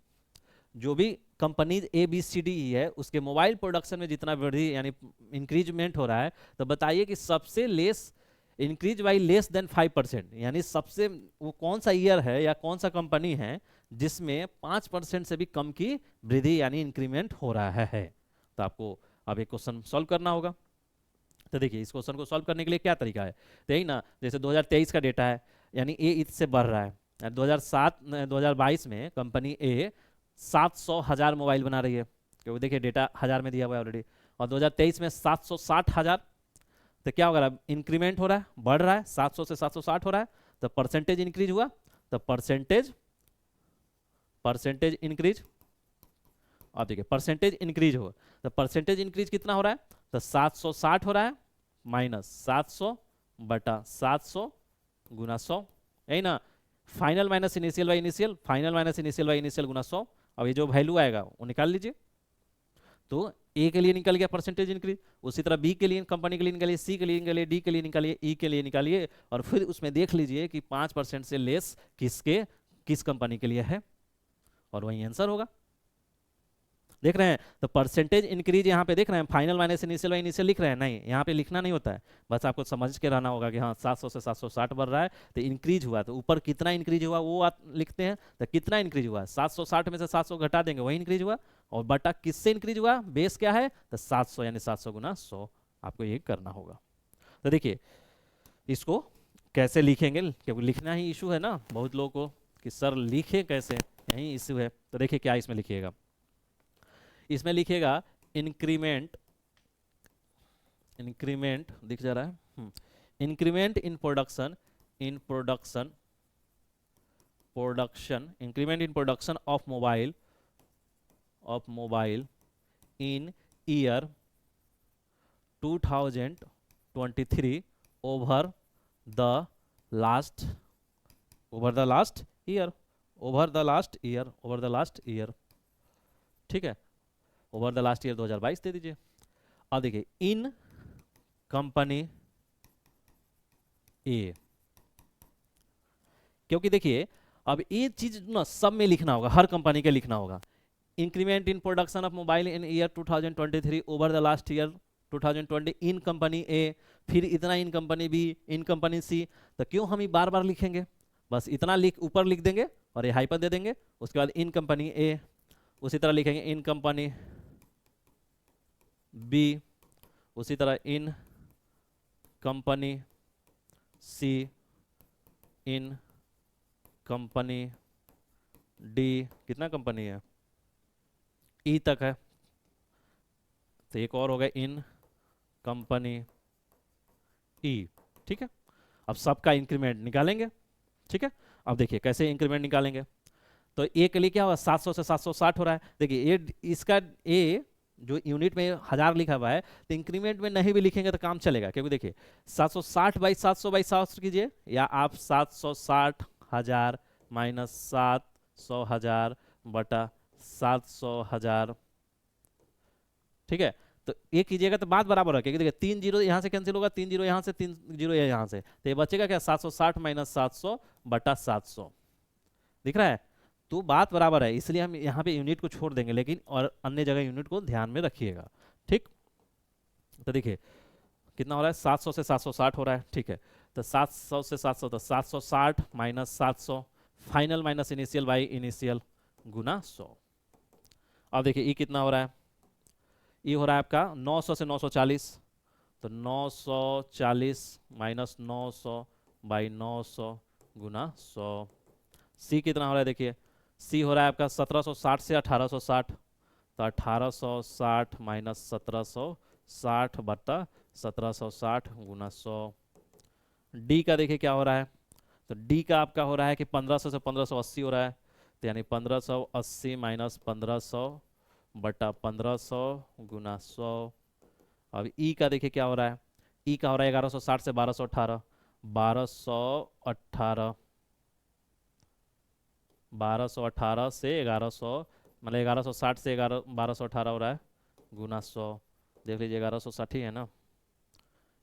जो भी companies A B C D E है उसके मोबाइल प्रोडक्शन में जितना वृद्धि यानी इंक्रीजमेंट हो रहा है, तो बताइए कि सबसे less increase by less than 5%, यानी सबसे वो कौन सा ईयर है या कौन सा कंपनी है जिसमें 5% से भी कम की वृद्धि यानी इंक्रीमेंट हो रहा है। तो आपको अब एक क्वेश्चन सॉल्व करना होगा। तो देखिए इस क्वेश्चन को सॉल्व करने के लिए क्या तरीका है, तो यही ना, जैसे 2023 का डेटा है यानी ए इससे बढ़ रहा है, 2022 में कंपनी ए 700,000 मोबाइल बना रही है, क्योंकि देखिए डेटा हजार में दिया हुआ है ऑलरेडी, और 2023 में 760,000, तो क्या होगा इंक्रीमेंट हो रहा है, बढ़ रहा है, 700 से 760 हो रहा है, तो परसेंटेज इंक्रीज हुआ, तो परसेंटेज इंक्रीज, अब देखिए परसेंटेज इंक्रीज हो, तो परसेंटेज इंक्रीज कितना हो रहा है, तो 760 हो रहा है माइनस 700 बटा 700 गुना 100, यही ना, final minus initial by initial, final minus initial by initial गुना 100, अब ये जो वैल्यू आएगा वो निकाल लीजिए। तो ए के लिए निकल गया परसेंटेज इंक्रीज, उसी तरह बी के लिए कंपनी के लिए निकालिए, सी के लिए निकालिए, डी के लिए निकालिए, ई के लिए निकालिए, और फिर उसमें देख लीजिए कि 5% से लेस किस कंपनी के लिए है, और वही आंसर होगा। देख रहे हैं, तो परसेंटेज इंक्रीज यहाँ पे देख रहे हैं, फाइनल माइनस इनिशियल इनिशियल लिख रहे हैं, नहीं यहाँ पे लिखना नहीं होता है, बस आपको समझ के रहना होगा कि हाँ 700 से 760 बढ़ रहा है, तो इंक्रीज हुआ, तो ऊपर कितना इंक्रीज हुआ वो आप लिखते हैं, तो कितना इंक्रीज हुआ 760 में से 700 घटा देंगे वही इंक्रीज हुआ, और बटा किससे इंक्रीज हुआ, बेस क्या है, तो 700 यानी 700 गुना 100 आपको ये करना होगा। तो देखिए इसको कैसे लिखेंगे, क्योंकि लिखना ही इशू है ना बहुत लोगों को कि सर लिखे कैसे, यही इशू है। तो देखिए क्या इसमें लिखिएगा, इसमें लिखिएगा इंक्रीमेंट, इंक्रीमेंट दिख जा रहा है, increment in production, increment in production of mobile in year 2023 over the last year, ठीक है, ओवर द लास्ट ईयर 2022 दे दीजिए। अब देखिए इन कंपनी ए, क्योंकि देखिए अब ये चीज ना सब में लिखना होगा, हर कंपनी के लिखना होगा, increment in production of mobile in year 2023 over the last year 2020 in company A, फिर इतना in company B, in company C, तो क्यों हम ये बार बार लिखेंगे, बस इतना ऊपर लिख देंगे और ये हाइपर दे देंगे, उसके बाद इन कंपनी ए, उसी तरह लिखेंगे इन कंपनी बी, उसी तरह इन कंपनी सी, इन कंपनी डी, कितना कंपनी है ई तक है, तो एक और हो गया इन कंपनी ई, ठीक है। अब सबका इंक्रीमेंट निकालेंगे, ठीक है। अब देखिए कैसे इंक्रीमेंट निकालेंगे। तो ए के लिए क्या होगा, 700 से 760 हो रहा है। देखिए ए, इसका ए जो यूनिट में 1000 लिखा हुआ है, तो इंक्रीमेंट में नहीं भी लिखेंगे तो काम चलेगा, क्योंकि देखिए 760 बाई 700 बाई 700 कीजिए, या आप 760,000 माइनस 700,000 बटा 700,000, ठीक है। तो ये कीजिएगा तो बात बराबर है, क्योंकि देखिए 3 जीरो यहाँ से कैंसिल होगा, 3 जीरो यहाँ से, 3 जीरो यहाँ से, तो ये बचेगा क्या, 760 माइनस 700 बटा 700, दिख रहा है। तो बात बराबर है, इसलिए हम यहाँ पे यूनिट को छोड़ देंगे, लेकिन और अन्य जगह यूनिट को ध्यान में रखिएगा, ठीक। तो देखिए कितना हो रहा है, 700 से 760 हो रहा है, ठीक है। तो 700 से 700, तो 760 minus 700, final minus initial by initial, गुना 100। अब देखिए ये कितना हो रहा है, ये हो रहा है आपका 900 से 940, तो 940 माइनस 900 बाई 900 गुना 100। सी कितना हो रहा है, देखिए सी हो रहा है आपका 1760 से 1860, तो 1860 माइनस 1760 बटा 1760 गुना 100। डी का देखिए क्या हो रहा है, तो डी का आपका हो रहा है कि 1500 से 1580 हो रहा है, तो यानी 1580 माइनस 1500 बटा 1500 गुना 100। अब ई का देखिए क्या हो रहा है, ई का हो रहा है 1160 से 1218, 1218, 1218 से 1100, मतलब 1160 से 1218 हो रहा है, गुना 100। देख लीजिए 1160 ही है ना,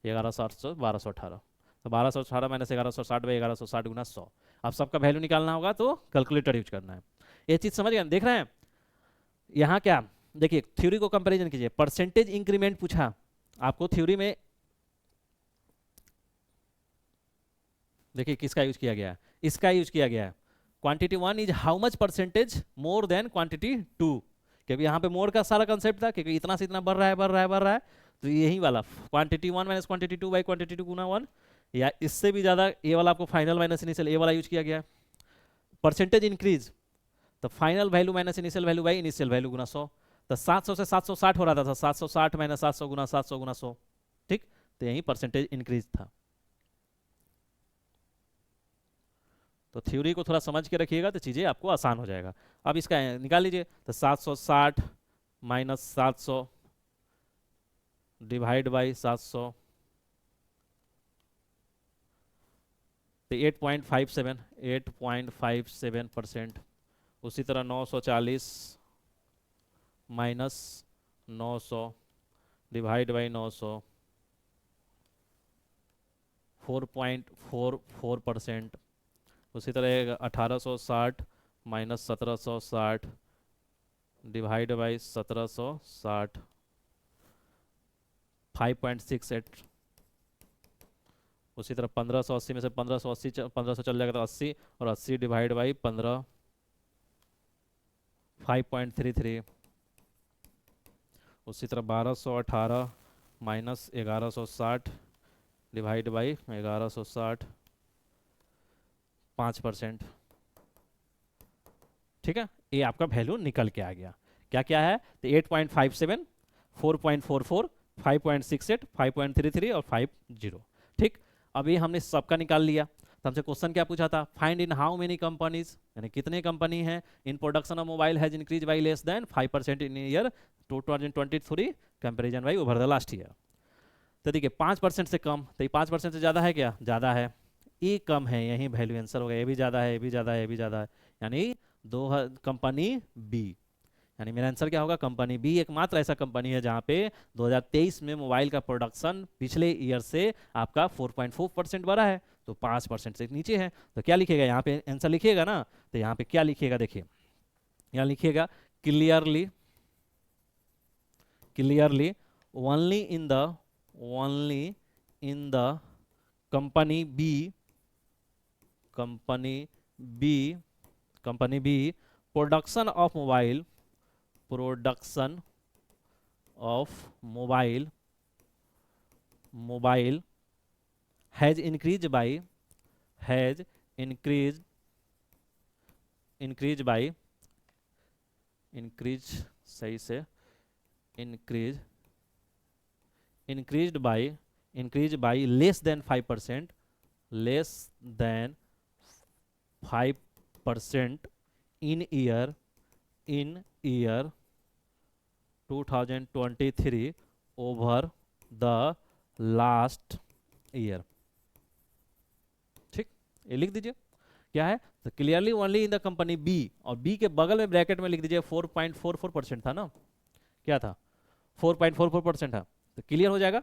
1160 से 1218, तो 1218 माइनस 1160 बाई 1160 गुना 100। अब सबका वैल्यू निकालना होगा तो कैलकुलेटर यूज करना है। ये चीज समझ गए, देख रहे हैं यहाँ क्या, देखिए थ्योरी को कंपैरिजन कीजिए, परसेंटेज इंक्रीमेंट पूछा आपको थ्योरी में, देखिए किसका यूज किया गया है, इसका यूज किया गया है। Quantity 1 is how much percentage more then quantity 2, क्योंकि यहाँ पे मोर का सारा कंसेप्ट था, क्योंकि इतना से इतना बढ़ रहा है बढ़ रहा है बढ़ रहा है, तो यही वाला quantity 1 minus quantity 2 by quantity 2 गुना 1, या इससे भी ज्यादा ये वाला आपको फाइनल माइनस इनिशियल, ये वाला यूज किया गया। परसेंटेज इंक्रीज, तो final value minus initial value by initial value गुना 100, तो 700 से 760 हो रहा था, 760 माइनस 700 गुना 700 गुना 100, ठीक। तो यही परसेंटेज इंक्रीज था। तो थ्योरी को थोड़ा समझ के रखिएगा तो चीज़ें आपको आसान हो जाएगा। अब इसका निकाल लीजिए, तो 760 माइनस 700 डिवाइड बाई 700, तो 8.57% उसी तरह 940 माइनस 900 डिवाइड बाई 900, 4.44%। उसी तरह 1860 माइनस 1760 डिवाइड बाई 1760, 5.68। उसी तरह 1580 में से 1500 चल जाएगा तो 80, और 80 डिवाइड बाई 15, 5.33। उसी तरह 1218 माइनस 1160 डिवाइड बाई 1160, 5%, ठीक है। ये आपका वैल्यू निकल के आ गया, क्या क्या है, तो 8.57, 4.44, 5.68, 5.33 और 50, ठीक। अभी हमने सबका निकाल लिया, तो हमसे क्वेश्चन क्या पूछा था, find in how many companies, यानी कितने कंपनी हैं इन production of mobile has increase by less than 5% in year 2023 comparison by over the last year. तो देखिए 5% से कम, तो ये 5% से ज़्यादा है क्या, ज़्यादा है, ये कम है, यही वैल्यू आंसर हो गया, ये भी ज़्यादा है, ये भी ज़्यादा है, ये भी ज़्यादा है, यानी कंपनी बी, यानी मेरा आंसर क्या होगा, कंपनी बी एकमात्र ऐसा कंपनी है जहां पे 2023 में मोबाइल का प्रोडक्शन पिछले ईयर से आपका 4.4% बढ़ा है, तो 5% से नीचे है। तो क्या लिखेगा यहाँ पे, आंसर लिखिएगा ना, तो यहाँ पे क्या लिखिएगा, देखिए यहाँ लिखिएगा clearly, clearly only in the company B, company B, company B production of mobile, production of mobile has increased by, has increased by, increase सही से, increased by less than 5%, less than 5% in year 2023 over the last year। ठीक, ये लिख दीजिए क्या है, तो clearly only in the company B, और बी के बगल में ब्रैकेट में लिख दीजिए 4.44% था ना, क्या था 4.44% था, तो क्लियर हो जाएगा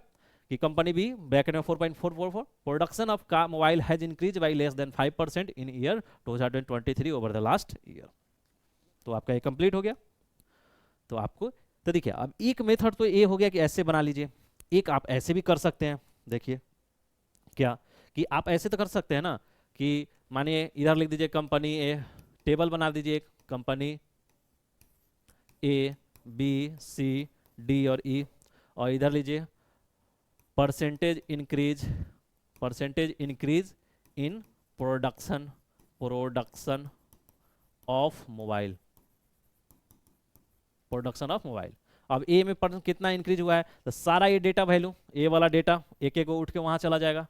कि कंपनी बी ब्रैकेट में 4.444 production of car mobile has increase by less than 5% in year 2023 over the last year. तो आपका ये कंप्लीट हो गया। तो आपको, तो देखिए अब एक मेथड तो ये हो गया कि ऐसे बना लीजिए, एक आप ऐसे भी कर सकते हैं। देखिए क्या कि आप ऐसे तो कर सकते हैं ना कि मानिए इधर लिख दीजिए कंपनी ए, टेबल बना दीजिए एक, company A B C D और ई, और इधर लीजिए percentage increase in production of mobile, अब ए में कितना इंक्रीज हुआ है, तो सारा ये डेटा वैल्यू, ए वाला डेटा एक एक उठ के वहां चला जाएगा,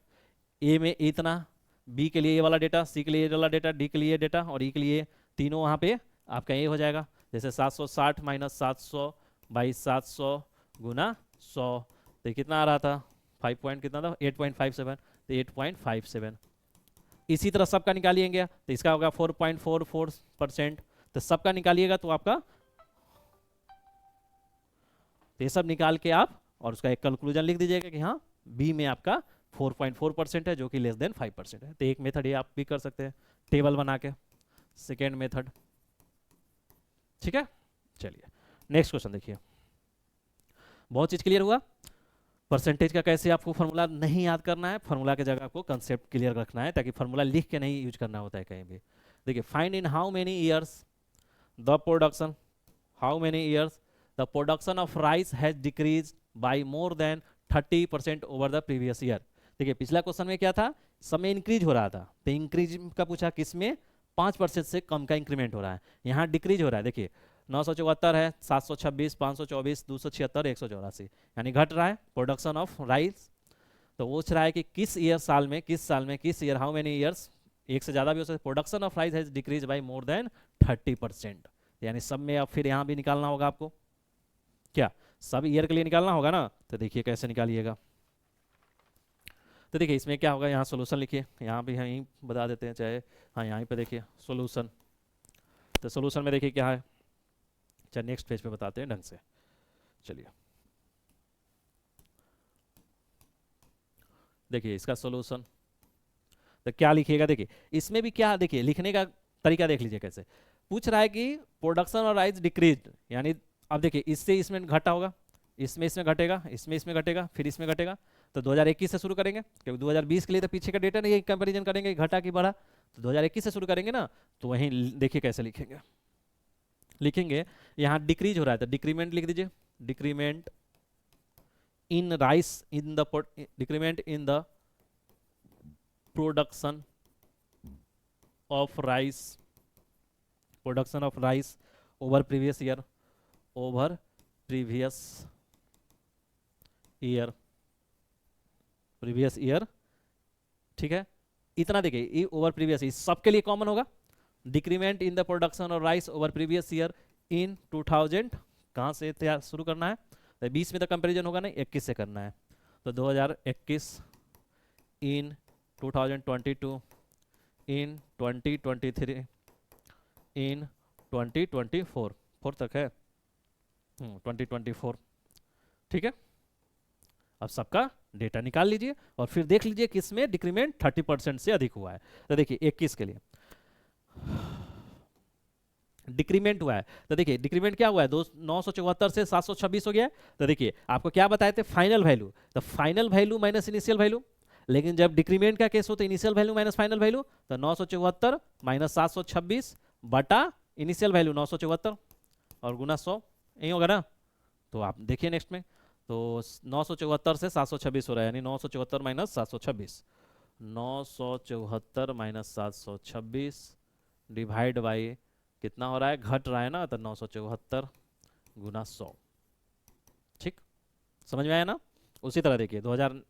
ए में इतना, बी के लिए ये वाला डेटा, सी के लिए ये वाला डेटा, डी के लिए डेटा, और ई के लिए तीनों वहां पे आपका ये हो जाएगा। जैसे 760 माइनस 700 बाई 700 गुना 100, तो कितना आ रहा था 5 पॉइंट कितना था 8.57, तो 8.57। इसी तरह सबका निकालिएगा तो इसका होगा 4.44%, तो सबका निकालिएगा तो आपका, तो ये सब निकाल के आप और उसका एक कंक्लूजन लिख दीजिएगा कि हाँ बी में आपका 4.4% है जो कि लेस देन 5% है। तो एक मेथड ये आप भी कर सकते हैं टेबल बना के, सेकेंड मेथड। ठीक है, चलिए नेक्स्ट क्वेश्चन देखिए। बहुत चीज क्लियर हुआ, परसेंटेज का कैसे आपको फार्मूला नहीं याद करना है, फार्मूला की जगह आपको कंसेप्ट क्लियर रखना है ताकि फार्मूला लिख के नहीं यूज करना होता है कहीं भी। देखिए find in how many years the production, how many years the production of rice has decrease by more than 30% over the previous year. देखिए पिछला क्वेश्चन में क्या था, समय इंक्रीज हो रहा था, तो इंक्रीज का पूछा किसमें, 5% से कम का इंक्रीमेंट हो रहा है, यहाँ डिक्रीज हो रहा है। देखिए 974 है, 726, 524, 276, 184, यानी घट रहा है प्रोडक्शन ऑफ राइस। तो वो पूछ रहा है कि किस ईयर, साल में, किस ईयर, हाउ मेनी ईयर्स, एक से ज्यादा भी हो सकता है, production of rice has decrease by more than 30%, यानी सब में अब फिर यहाँ भी निकालना होगा आपको, क्या सब ईयर के लिए निकालना होगा ना। तो देखिए कैसे निकालिएगा, तो देखिए इसमें क्या होगा, यहाँ सोल्यूशन लिखिए, यहाँ भी हम यहीं बता देते हैं चाहे, हाँ यहाँ पे देखिए सोल्यूशन, तो सोल्यूशन में देखिए क्या है, चलिए नेक्स्ट पेज पे बताते हैं ढंग से। चलिए देखिए इसका सोल्यूशन, तो क्या लिखिएगा, देखिए इसमें भी क्या, देखिए लिखने का तरीका देख लीजिए कैसे पूछ रहा है कि प्रोडक्शन और राइस डिक्रीज, यानी अब देखिए इससे इसमें घटा होगा, इसमें घटेगा, इसमें घटेगा, फिर इसमें घटेगा, तो 2021 से शुरू करेंगे क्योंकि 2020 के लिए तो पीछे का डेटा नहीं, कंपैरिजन करेंगे घटा कि बढ़ा, तो 2021 से शुरू करेंगे ना। तो वहीं देखिए कैसे लिखेंगे यहाँ डिक्रीज हो रहा है तो डिक्रीमेंट लिख दीजिए, decrement in rice, decrement in the production of rice, over previous year, ठीक है, इतना देखिए ये ओवर प्रीवियस, सबके लिए कॉमन होगा, decrement in the production of rice over previous year in 2000, कहाँ से तैयार शुरू करना है, तो 20 में तो कंपैरिजन होगा नहीं, 21 से करना है, तो 2021 इन 2022 इन 2023 इन 2024, 4 तक है 2024, ठीक है। अब सबका डेटा निकाल लीजिए और फिर देख लीजिए किसमें डिक्रीमेंट 30% से अधिक हुआ है। तो देखिए 21 के लिए डिक्रीमेंट हुआ है, तो देखिए डिक्रीमेंट क्या हुआ है, 974 से 726 हो गया है। तो देखिए आपको क्या बताए थे फाइनल वैल्यू, तो final value minus initial value, लेकिन जब डिक्रीमेंट का केस हो तो initial value minus final value, तो 974 माइनस 726 बटा इनिशियल वैल्यू 974 और गुना 100, यही होगा ना। तो आप देखिए नेक्स्ट में, तो 974 से 726 हो रहा है, यानी 974 माइनस 726, 974 माइनस 726 डिवाइड बाई कितना हो रहा है, घट रहा है ना, तो 974 गुना 100, ठीक समझ में आया ना। उसी तरह देखिए 2000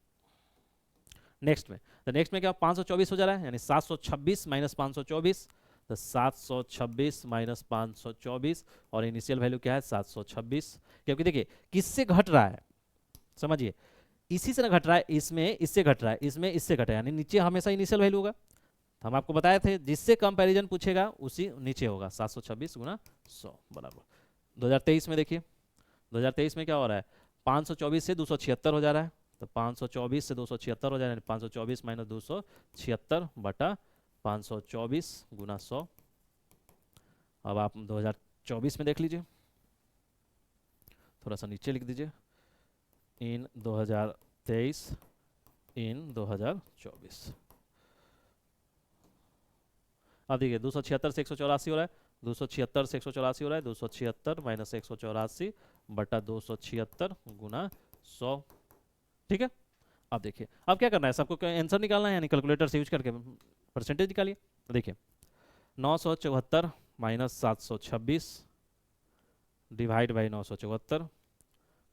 नेक्स्ट में, तो नेक्स्ट में क्या 524 हो जा रहा है, यानी 726 माइनस 524, तो 726 माइनस 524 और इनिशियल वैल्यू क्या है 726, क्योंकि देखिए किससे घट रहा है, समझिए इसी से ना घट रहा है, इसमें इससे घट रहा है, इसमें इससे घटा है, यानी नीचे हमेशा इनिशियल वैल्यू होगा। हम आपको बताए थे जिससे कंपैरिजन पूछेगा उसी नीचे होगा, 726 गुना 100 बराबर। 2023 में देखिए, 2023 में क्या हो रहा है, 524 से 276 हो जा रहा है, तो 524 से 276 हो जा रहा है, 524 माइनस 276 बटा 524 गुना 100। अब आप 2024 में देख लीजिए, थोड़ा सा नीचे लिख दीजिए, इन 2023 इन 2024। अब देखिए 276 से 184 हो रहा है, 276 से 184 हो रहा है, 276 माइनस 184 बटा 276 गुना 100, ठीक है। अब देखिए अब क्या करना है, सबको आंसर निकालना है, यानी कैलकुलेटर से यूज करके परसेंटेज निकालिए। तो देखिए 974 माइनस 726 डिवाइड बाई 974,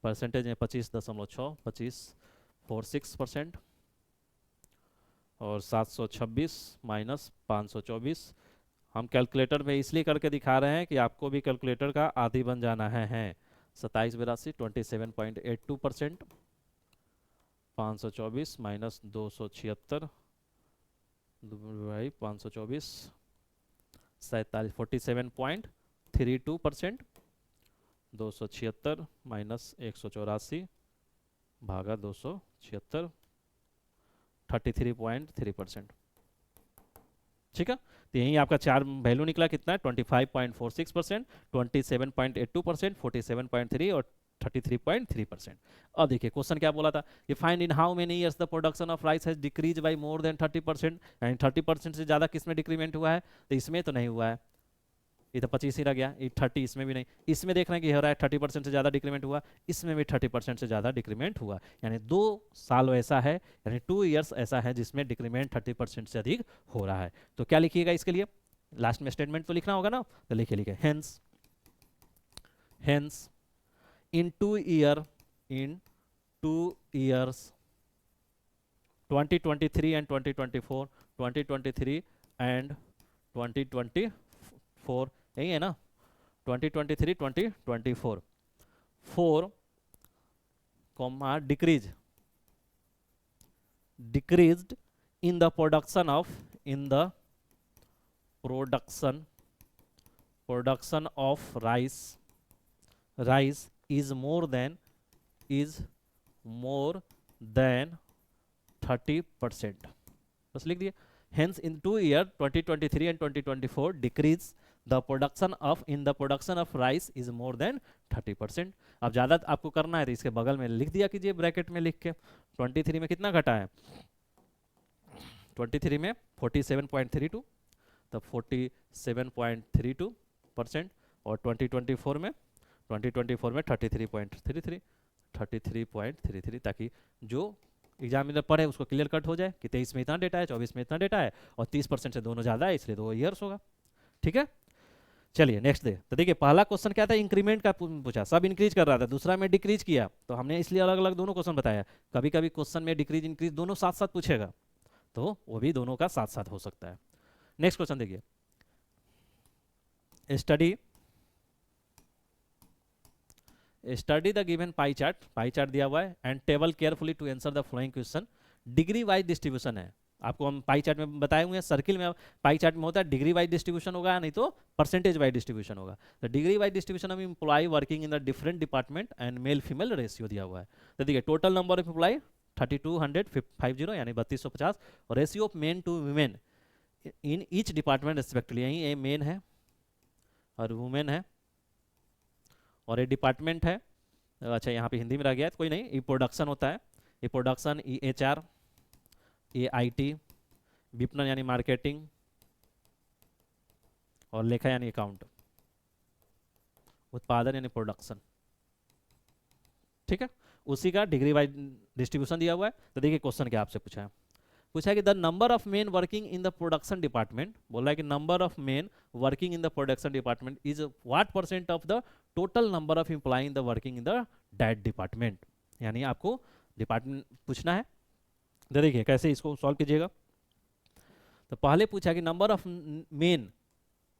परसेंटेज में 25.6, 25.46%, और 726 माइनस 524, हम कैलकुलेटर में इसलिए करके दिखा रहे हैं कि आपको भी कैलकुलेटर का आदी बन जाना है 2782 27.82%, 524 माइनस 276 भाई 524 47.32%, 276 माइनस 184 भागा 276 33.3%, ठीक है। तो यही आपका चार वैल्यू निकला, कितना 25.46%, 27.82%, 47.3 और 33.3%। अब देखिए क्वेश्चन क्या बोला था कि find in how many years the production of rice has decrease by more than 30%, यानी 30% से ज्यादा किसमें डिक्रीमेंट हुआ है, तो इसमें तो नहीं हुआ है, ये तो 25 ही रह गया, ये 30 इसमें भी नहीं, इसमें देख रहे हैं कि हो रहा है 30% से ज़्यादा डिक्रीमेंट हुआ, इसमें भी 30% से ज़्यादा डिक्रीमेंट हुआ, यानी 2 साल ऐसा है, यानी 2 ईयर्स ऐसा है जिसमें डिक्रीमेंट 30% से अधिक हो रहा है। तो क्या लिखिएगा इसके लिए, लास्ट में स्टेटमेंट तो लिखना होगा ना, तो लिखिए hence in 2 years 2023 and 2024, 2023 and 2024, यही है ना, 2023 2024 4 comma decreased in the production of rice is more than 30%, बस लिख दिए। Hence in 2 years 2023 and 2024 decrease the production of rice is more than 30%। अब ज़्यादा आपको करना है तो इसके बगल में लिख दिया कीजिए ब्रैकेट में लिख के, 23 में कितना घटा है, 23 में 47.32, तो 47.32%, और 2024 में 33.33, ताकि जो एग्जामिनर पढ़े उसको क्लियर कट हो जाए कि 23 में इतना डेटा है, 24 में इतना डेटा है, और 30% से दोनों ज़्यादा है, इसलिए 2 ईयर्स होगा, ठीक है। चलिए नेक्स्ट दे, तो देखिए पहला क्वेश्चन क्या था, इंक्रीमेंट का पूछा, सब इंक्रीज कर रहा था, दूसरा में डिक्रीज किया, तो हमने इसलिए अलग अलग दोनों क्वेश्चन बताया, कभी कभी क्वेश्चन में डिक्रीज इंक्रीज दोनों साथ साथ पूछेगा, तो वो भी दोनों का साथ साथ हो सकता है। नेक्स्ट क्वेश्चन देखिए, study the given pie chart दिया हुआ है, and table carefully to answer the following question. Degree wise distribution है, आपको हम पाई चार्ट में बताए हुए हैं, सर्किल में पाई चार्ट में होता है डिग्री वाइज डिस्ट्रीब्यूशन होगा, नहीं तो परसेंटेज वाइज डिस्ट्रीब्यूशन होगा। तो डिग्री वाइज डिस्ट्रीब्यूशन में employ working in the different department and male female ratio दिया हुआ है। तो देखिए टोटल नंबर ऑफ एम्प्लॉय 3250 यानी 3250, और ratio of men to women in each department respectively, यही ये मेन है और वुमेन है और ये डिपार्टमेंट है। अच्छा यहाँ पे हिंदी में रह गया है तो कोई नहीं, ये प्रोडक्शन होता है, ये प्रोडक्शन, ये HR, ये IT, विपणन यानी मार्केटिंग, और लेखा यानी अकाउंट, उत्पादन यानी प्रोडक्शन, ठीक है। उसी का डिग्री वाइज डिस्ट्रीब्यूशन दिया हुआ है। तो देखिए क्वेश्चन क्या आपसे पूछा है कि the number of men working in the production department, बोला है कि number of men working in the production department is what % of the total number of employ in the working in the that department, यानी आपको डिपार्टमेंट पूछना है, देखिए कैसे इसको सॉल्व कीजिएगा। तो पहले पूछा कि number of men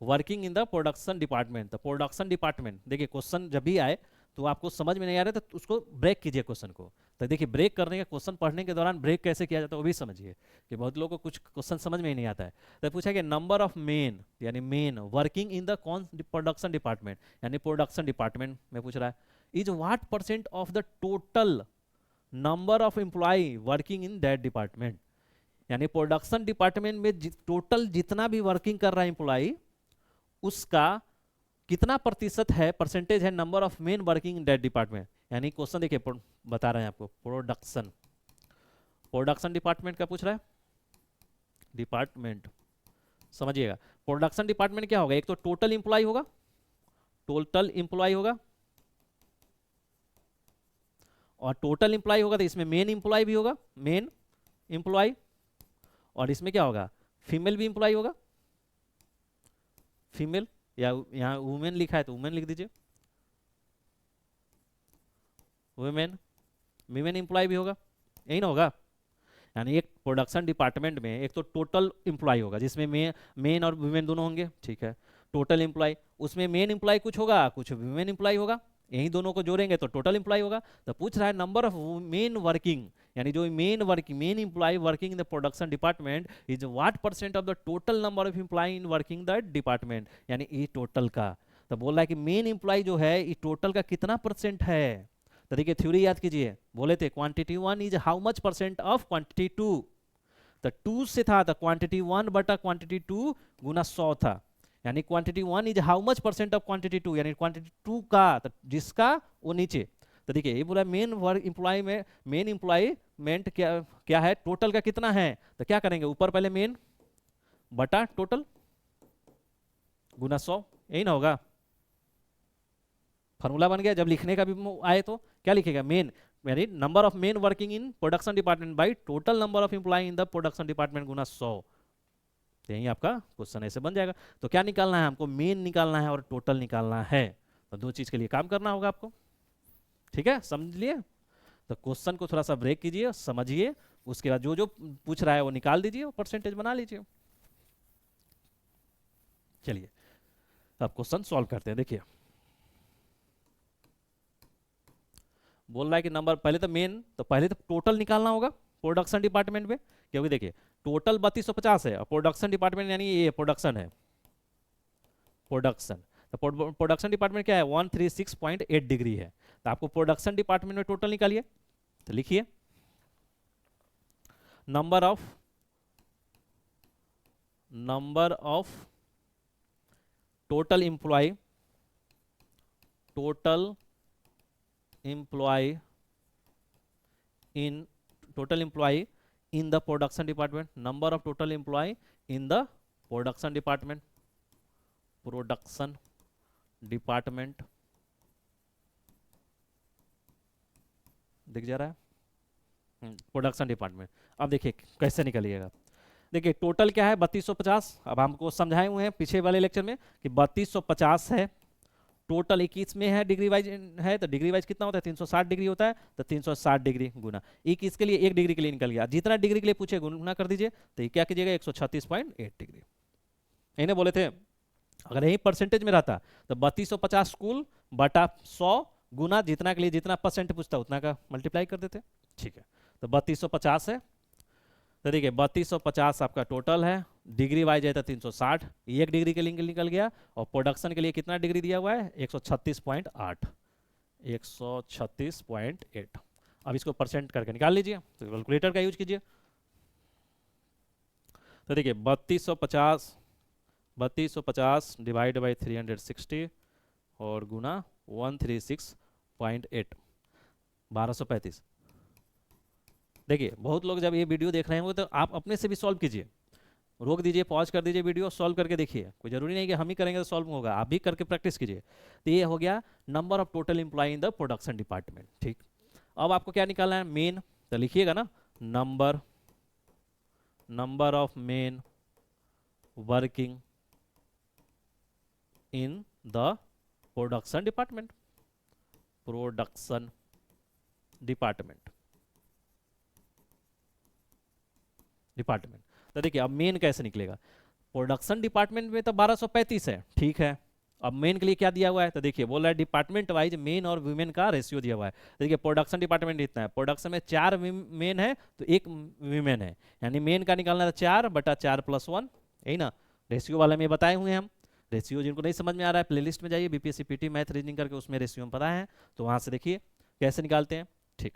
working in the production department. तो प्रोडक्शन डिपार्टमेंट, देखिए क्वेश्चन जब भी आए तो आपको समझ में नहीं आ रहा है तो उसको ब्रेक कीजिए क्वेश्चन को। तो देखिए ब्रेक करने का, क्वेश्चन पढ़ने के दौरान ब्रेक कैसे किया जाता है वो भी समझिए, कि बहुत लोगों को कुछ क्वेश्चन समझ में ही नहीं आता है। तो पूछा कि नंबर ऑफ मेन, यानी मेन वर्किंग इन द कौन प्रोडक्शन डिपार्टमेंट, यानी प्रोडक्शन डिपार्टमेंट में पूछ रहा है, is what percent of the total number of employ working in that department. यानी प्रोडक्शन डिपार्टमेंट में टोटल जितना भी वर्किंग कर रहा है एम्प्लॉय, उसका कितना प्रतिशत है, परसेंटेज है number of men working in that department. यानी क्वेश्चन देखिए बता रहे हैं आपको, प्रोडक्शन, प्रोडक्शन डिपार्टमेंट का पूछ रहा है, डिपार्टमेंट समझिएगा। प्रोडक्शन डिपार्टमेंट क्या होगा, एक तो टोटल इंप्लॉय होगा, टोटल इंप्लॉय होगा, और टोटल इंप्लॉय होगा तो इसमें मेन इंप्लॉय भी होगा, मेन इंप्लॉय, और इसमें क्या होगा, फीमेल भी इंप्लॉय होगा, फीमेल, या यहाँ वुमेन लिखा है तो वुमेन लिख दीजिए, वुमेन, वीमेन इंप्लॉय भी होगा, यही ना होगा। यानी एक प्रोडक्शन डिपार्टमेंट में एक तो टोटल इंप्लॉय होगा जिसमें मेन और वुमेन दोनों होंगे, ठीक है, टोटल इंप्लॉय, उसमें मेन इंप्लॉय कुछ होगा, कुछ वुमेन इंप्लॉय होगा, यही दोनों को जोड़ेंगे तो टोटल इंप्लॉय होगा। तो पूछ रहा है नंबर ऑफ मेन वर्किंग, यानी जो men employ working in the production department is what percent of the total number of employ in working the department, यानी ये टोटल का। तो बोल रहा है कि मेन इंप्लॉय जो है ये टोटल का कितना परसेंट है। तो देखिए थ्योरी याद कीजिए, बोले थे quantity one is how much percent of quantity two. तो टू से था तो क्वांटिटी वन बटा क्वांटिटी टू गुना 100 था, यानी quantity one is how much percent of quantity two, यानी क्वांटिटी टू का, तो जिसका वो नीचे। तो देखिए ये बोला मेन वर्क इंप्लॉय में, मेन इंप्लॉयमेंट क्या क्या है, टोटल का कितना है। तो क्या करेंगे, ऊपर पहले मेन बटा टोटल गुना 100, यही ना होगा, फॉर्मूला बन गया। जब लिखने का भी आए तो क्या लिखेगा, मेन यानी number of men working in production department by total number of employ in the production department गुना 100। तो यही आपका क्वेश्चन ऐसे बन जाएगा। तो क्या निकालना है हमको, मेन निकालना है और टोटल निकालना है। तो दो चीज के लिए काम करना होगा आपको, ठीक है, समझ लिए। तो क्वेश्चन को थोड़ा सा ब्रेक कीजिए, समझिए, उसके बाद जो जो पूछ रहा है वो निकाल दीजिए, परसेंटेज बना लीजिए। चलिए अब क्वेश्चन सॉल्व करते हैं। देखिए बोल रहा है कि नंबर, पहले तो मेन, तो पहले तो टोटल निकालना होगा प्रोडक्शन डिपार्टमेंट में, क्योंकि देखिए टोटल 3250 है और प्रोडक्शन डिपार्टमेंट यानी ये प्रोडक्शन है, प्रोडक्शन। तो प्रोडक्शन डिपार्टमेंट क्या है, 136.8 डिग्री है। तो आपको प्रोडक्शन डिपार्टमेंट में टोटल निकालिए। तो लिखिए number of total employ, total employee in the production department, number of total employee in the production department दिख जा रहा है, प्रोडक्शन डिपार्टमेंट। अब देखिए कैसे निकलिएगा। देखिए टोटल क्या है 3250, अब हमको समझाए हुए हैं पीछे वाले लेक्चर में कि 3250 है, टोटल 21 में है, डिग्री वाइज है, तो डिग्री वाइज कितना होता है, 360 डिग्री होता है। तो 360 डिग्री गुना 21 के लिए, 1 डिग्री के लिए निकल गया, जितना डिग्री के लिए पूछे गुना कर दीजिए। तो ये क्या कीजिएगा, 136.8 डिग्री। इन्हें बोले थे अगर यही परसेंटेज में रहता तो 3250 कुल बटा 100 गुना जितना के लिए जितना परसेंट पूछता उतना का मल्टीप्लाई कर देते, ठीक है। तो 3250 है, तो देखिए 3250 आपका टोटल है, डिग्री वाइज है तो 360, 1 डिग्री के लिए निकल गया, और प्रोडक्शन के लिए कितना डिग्री दिया हुआ है 136.8, 136.8। अब इसको परसेंट करके निकाल लीजिए, तो कैलकुलेटर का यूज कीजिए। तो देखिए 3250 डिवाइड बाई 360 और गुना 136.8, 1235। देखिए बहुत लोग जब ये वीडियो देख रहे होंगे तो आप अपने से भी सॉल्व कीजिए, रोक दीजिए, पॉज कर दीजिए वीडियो, सॉल्व करके देखिए, कोई जरूरी नहीं कि हम ही करेंगे तो सॉल्व होगा, आप भी करके प्रैक्टिस कीजिए। तो ये हो गया number of total employ in the production department, ठीक। अब आपको क्या निकालना है, मेन। तो लिखिएगा ना, number of men working in the production department, department. तो देखिए अब मेन कैसे निकलेगा, प्रोडक्शन डिपार्टमेंट में तो 1235 है, ठीक है। अब मेन के लिए क्या दिया हुआ है, तो देखिए बोल रहा है डिपार्टमेंट वाइज मेन और वुमेन का रेशियो दिया हुआ है। तो देखिए प्रोडक्शन डिपार्टमेंट इतना है, प्रोडक्शन में 4 मेन है तो 1 वीमेन है, यानी मेन का निकालना था 4/4+1, यही ना। रेशियो वाले में बताए हुए हैं हम। रेशियो जिनको नहीं समझ में आ रहा है प्लेलिस्ट में जाइए, बीपीएससी पीटी मैथ रीजनिंग करके, उसमें रेशियो में पता है, तो वहां से देखिए कैसे निकालते हैं। ठीक,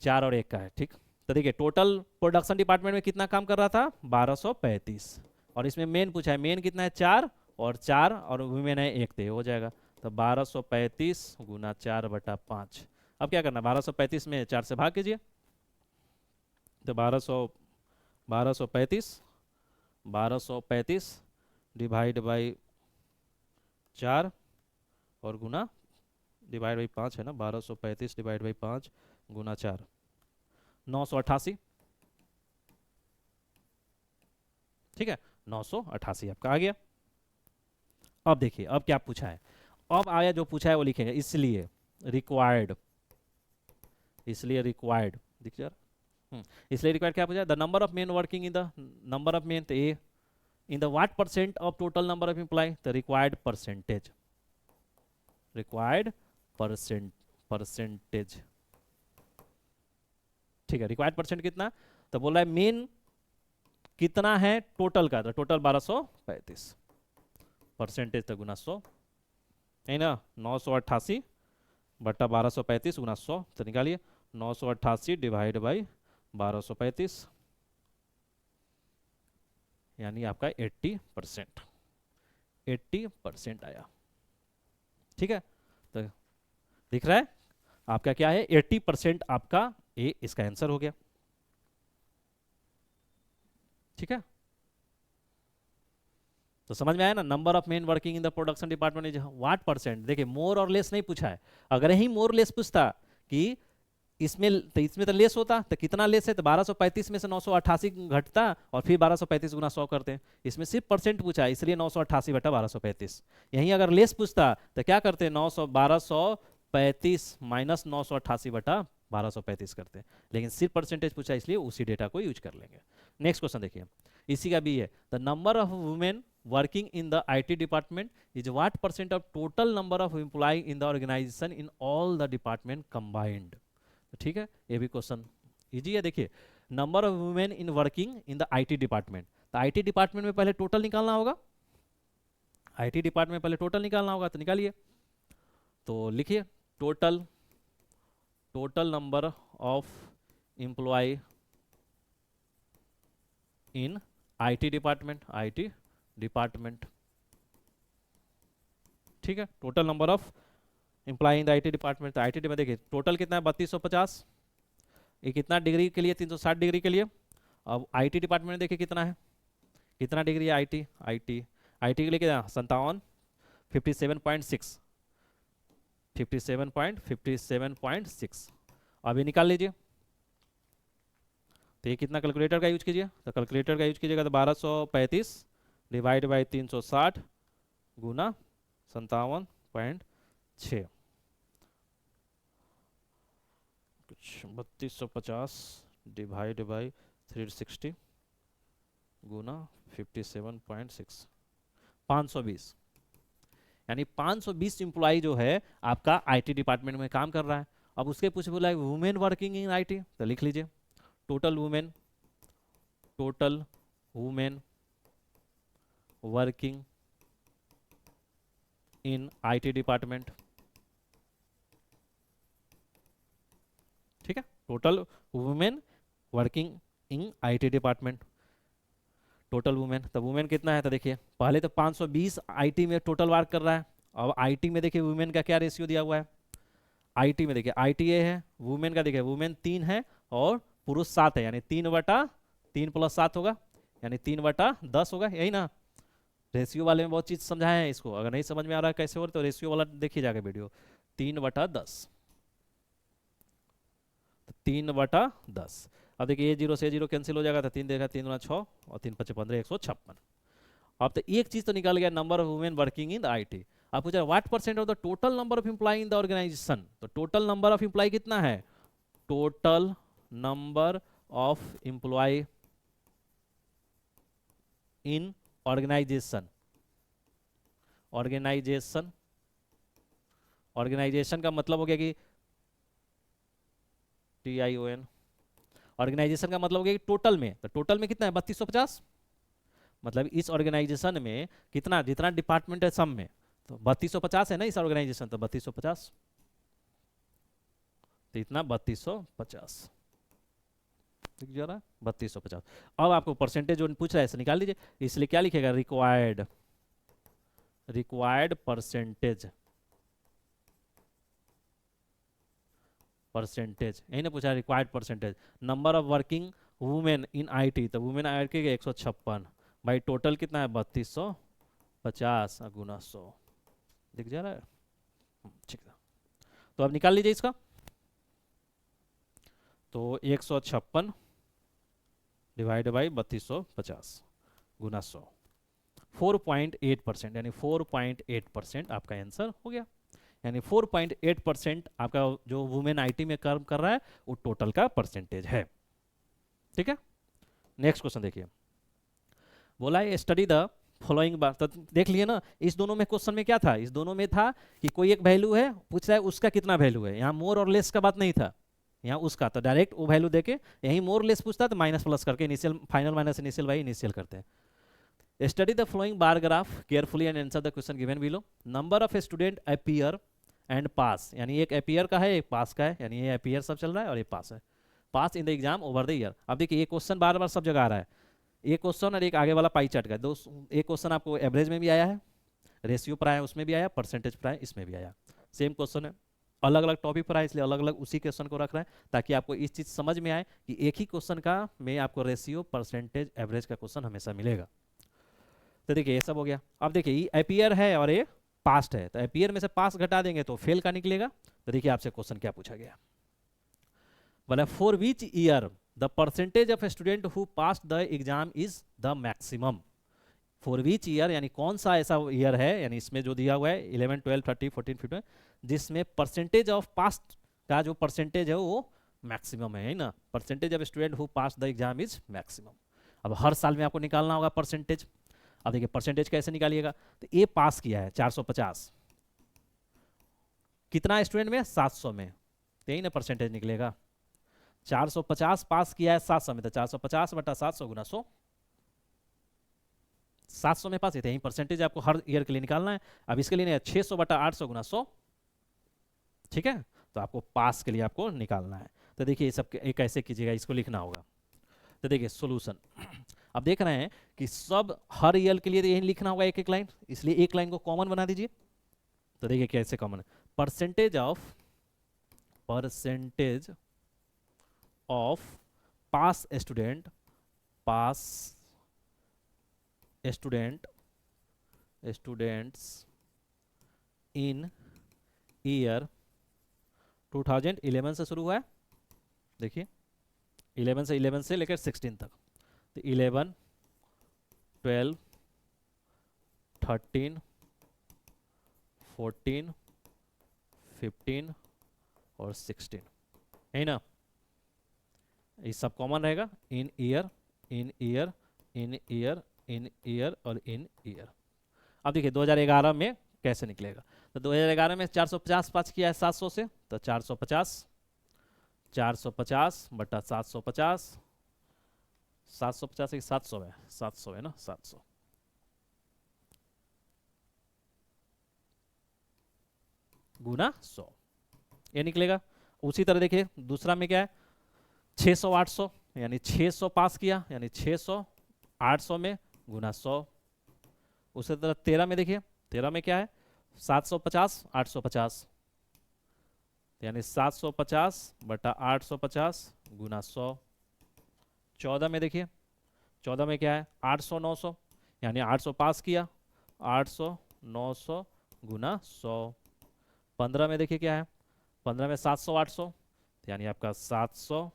4 और 1 का है, ठीक। तो देखिए टोटल प्रोडक्शन डिपार्टमेंट में कितना काम कर रहा था, 1235, और इसमें मेन पूछा है, मेन कितना है 4 और वुमेन है 1, तो ये हो जाएगा। तो 1235 गुना 4/5। अब क्या करना है, 1235 में 4 से भाग कीजिए, तो 1235 डिवाइड बाई 4 और गुना डिवाइड बाई 5 है ना, 1235 डिवाइड बाई 5 गुना 4, 988, ठीक है, 988 आपका आ गया। अब देखिए अब क्या पूछा है, अब आया जो पूछा है वो लिखेंगे, इसलिए रिक्वायर्ड, दिख जा रहा, इसलिए रिक्वायर्ड क्या पूछा है, the number of men working in the number of men, तो A in the what percent of total number of employee, तो रिक्वायर्ड परसेंटेज, ठीक है। रिक्वायर्ड परसेंट कितना, तो बोला है मेन कितना है टोटल का, तो टोटल 1235, परसेंटेज तो गुना 100 है ना, 988/1235 गुना 100, तो निकालिए 988 डिवाइड बाई 1235, यानी आपका 80% आया, ठीक है। तो दिख रहा है आपका क्या है, 80% आपका ए इसका आंसर हो गया, ठीक है। तो समझ में आया ना, number of men working in the production department is what percent. देखिए मोर और लेस नहीं पूछा है, अगर ही मोर लेस पूछता कि इसमें तो लेस होता, तो कितना लेस है, तो 1235 में से 988 घटता और फिर 1235 गुना 100 करते हैं। इसमें सिर्फ परसेंट पूछा है, इसलिए 988/1235। यहीं अगर लेस पूछता तो क्या करते, 1235 माइनस 988/1235 करते हैं, लेकिन सिर्फ परसेंटेज पूछा इसलिए उसी डेटा को यूज कर लेंगे। नेक्स्ट क्वेश्चन देखिए, इसी का भी है, the number of women working in the IT department is what percent of total number of employee in the organization in all the department combined। तो ठीक है, ये भी क्वेश्चन इजी है। देखिए number of women in working in the IT department, तो आईटी डिपार्टमेंट में पहले टोटल निकालना होगा, आईटी डिपार्टमेंट में पहले टोटल निकालना होगा, तो निकालिए। तो लिखिए total number of employ in IT department, ठीक है। Total number of employ in the IT department, तो आईटी में देखिए टोटल कितना है 3250, ये कितना डिग्री के लिए, 360 डिग्री के लिए। अब आईटी डिपार्टमेंट में देखिए कितना है, कितना डिग्री है आईटी के लिए कितना 57, 57.6, अब ये निकाल लीजिए। तो ये कितना, कैलकुलेटर का यूज कीजिए, तो कैलकुलेटर का यूज कीजिएगा तो 1235 डिवाइड बाई 360 गुना 57.6, कुछ 3250 डिवाइड बाई 360 गुना 57.6, 520, यानी 520 एम्प्लॉय जो है आपका आईटी डिपार्टमेंट में काम कर रहा है। अब उसके पूछे बोला है वुमेन वर्किंग इन आईटी, तो लिख लीजिए total women working in IT department, ठीक है। Total women working in IT department, total women, तो वुमेन कितना है, तो देखिए पहले तो 520 आईटी में टोटल वर्क कर रहा है। अब आईटी में देखिए वुमेन का क्या रेशियो दिया हुआ है, आईटी में देखिए आईटी ए है, वुमेन का देखिए वुमेन 3 है और पुरुष 7 है, यानी 3/3 + 7 होगा, यानी 3/10 होगा, यही ना। रेशियो वाले में बहुत चीज समझाए हैं, इसको अगर नहीं समझ में आ रहा है कैसे हो रहा है तो रेशियो वाला देखिए जाके वीडियो, 3/10, 3/10। अब देखिए ये 0 से 0 कैंसिल हो जाएगा, तो 3 देगा 3 × 6 और 3 × 5 = 15, 156। अब तो एक चीज तो निकाल गया, number of women working in the IT. अब पूछा what percent of the total number of employ in the organisation, तो टोटल नंबर ऑफ एम्प्लॉय कितना है, total number of employ in organisation. Organisation, organisation का मतलब हो गया कि TION, ऑर्गेनाइजेशन का मतलब हो गया कि टोटल में, तो टोटल में कितना है 3250, मतलब इस ऑर्गेनाइजेशन में कितना, जितना डिपार्टमेंट है सब में, तो 3250 है ना इस ऑर्गेनाइजेशन, तो 3250, तो इतना 3250 ठीक जा रहा है 3250। अब आपको परसेंटेज जो पूछ रहा है इसे निकाल लीजिए, इसलिए क्या लिखेगा, रिक्वायर्ड, रिक्वायर्ड परसेंटेज, परसेंटेज यही ना पूछा, required percentage, number of working women in IT, तो वुमेन IT के 156, भाई टोटल कितना है 3250 गुना 100, दिख जा रहा है, ठीक है। तो अब निकाल लीजिए इसका, तो 156 डिवाइड बाई 3250 गुना 100, 4.8%, यानी 4.8% आपका आंसर हो गया, यानी 4.8% आपका जो वुमेन IT में काम कर रहा है वो टोटल का परसेंटेज है, ठीक है। नेक्स्ट क्वेश्चन देखिए, बोला है स्टडी द फॉलोइंग बार, तो देख लिए ना इस दोनों में क्वेश्चन में क्या था, इस दोनों में था कि कोई एक वैल्यू है, पूछ रहा है उसका कितना वैल्यू है, यहाँ मोर और लेस का बात नहीं था, यहाँ उसका, तो डायरेक्ट वो वैल्यू देके, यही मोर लेस पूछता तो माइनस प्लस करके initial final minus initial by initial करते हैं। Study the flowing bar graph carefully and answer the question given below. Number of student appear and pass, यानी एक अपीयर का है एक पास का है, यानी ये अपीयर सब चल रहा है और ये पास है, pass in the exam over the year. अब देखिए ये क्वेश्चन बार बार सब जगह आ रहा है, एक क्वेश्चन और एक आगे वाला पाई चार्ट का, दो एक क्वेश्चन आपको एवरेज में भी आया है, रेशियो पर आया उसमें भी आया, परसेंटेज पर आया इसमें भी आया, सेम क्वेश्चन है, अलग अलग टॉपिक पर आया इसलिए अलग अलग उसी क्वेश्चन को रख रहे हैं ताकि आपको इस चीज समझ में आए कि एक ही क्वेश्चन का में आपको रेशियो परसेंटेज एवरेज का क्वेश्चन हमेशा मिलेगा। तो देखिए ये सब हो गया, अब देखिए ये अपीयर है और ये पास्ट है, तो अपीयर में से पास घटा देंगे तो फेल का निकलेगा। तो देखिए आपसे क्वेश्चन क्या पूछा गया, बोला for which year the percentage of student who pass the exam is the maximum. For which year यानी कौन सा ऐसा ईयर है, यानी इसमें जो दिया हुआ है 11 12 13 14 15 जिसमें परसेंटेज ऑफ पास का जो परसेंटेज है वो मैक्सिमम है ना, percentage of student who pass the exam is maximum. अब हर साल में आपको निकालना होगा परसेंटेज, अब देखिए परसेंटेज कैसे निकालिएगा, तो ए पास किया है 450, कितना स्टूडेंट में 700 में, तो यही ना परसेंटेज निकलेगा, 450 पास किया है 700 में, तो 450 बटा 700 गुना 100, 700 में पास, यही परसेंटेज आपको हर ईयर के लिए निकालना है। अब इसके लिए 600 बटा 800 गुना 100, ठीक है, तो आपको पास के लिए आपको निकालना है। तो देखिए ये सब कैसे कीजिएगा, इसको लिखना होगा। तो देखिए सॉल्यूशन, अब देख रहे हैं कि सब हर ईयर के लिए यही लिखना होगा एक एक लाइन, इसलिए एक लाइन को कॉमन बना दीजिए। तो देखिए कैसे कॉमन है, percentage of pass student, pass students in year 2011 से शुरू हुआ है, देखिए 11 से लेकर 16 तक, तो 11 12 13 14 15 और 16 है ना, ये सब कॉमन रहेगा, in year in year in year in year और इन ईयर। अब देखिए 2011 में कैसे निकलेगा, तो 2011 में 450 पास किया है 700 से, तो 450 बटा 750, 750 से 700 है, 700 है ना, 700 गुना 100 ये निकलेगा। उसी तरह देखिए दूसरा में क्या है 600 800, यानी 600 पास किया, यानी 600 800 में गुना 100। उसी तरह 13 में देखिए, 13 में क्या है 750 850, यानी 750 बटा 850 गुना 100। 14 में देखिए, 14 में क्या है 800 900, यानी 800 पास किया, 800 900 गुना 100। 15 में देखिए क्या है, 15 में 700 800, यानी आपका 700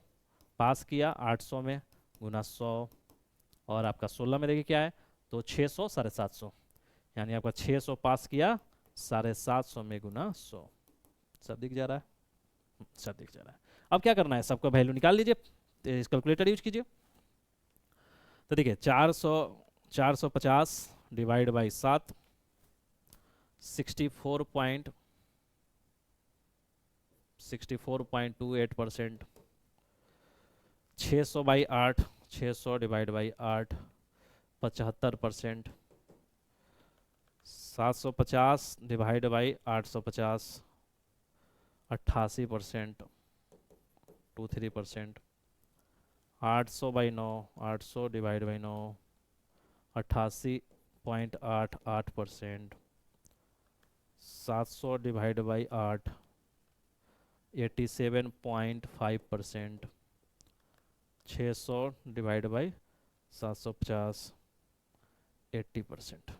पास किया 800 में गुना 100। और आपका 16 में देखिए क्या है, तो 600 750, यानी आपका 600 पास किया 750 में गुना 100। सब दिख जा रहा है, सब दिख जा रहा है। अब क्या करना है, सबका वैल्यू निकाल लीजिए, इस कैलकुलेटर यूज कीजिए। तो देखिए 450 divide by 7, 64.28%। 600 by 8, 600 divide by 8, 75%। 750 divide by 850, 88%, 23%। 800 by 9, 800 divide by 9, 88.88%। 700 divide by 8, 87.5%। 600 divide by 750, 80%।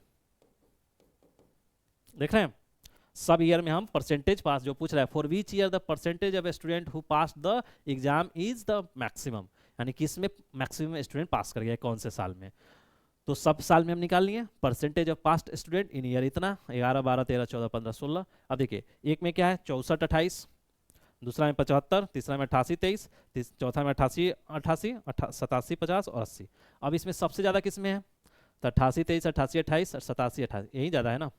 देख रहे हैं सब ईयर में हम परसेंटेज पास जो पूछ रहा है, for which year the percentage of student who pass the exam is the maximum, यानी किस में मैक्सिमम स्टूडेंट पास कर गया कौन से साल में। तो सब साल में हम निकाल लिए percentage of past student in year इतना 11 12 13 14 15 16। अब देखिए एक में क्या है 64 28, दूसरा में 75, तीसरा में 88 23, चौथा में 88 88, 87 50 और 80। अब इसमें सबसे ज़्यादा किस में है, तो 88 23, 88 28 और 87 28, यही ज़्यादा है ना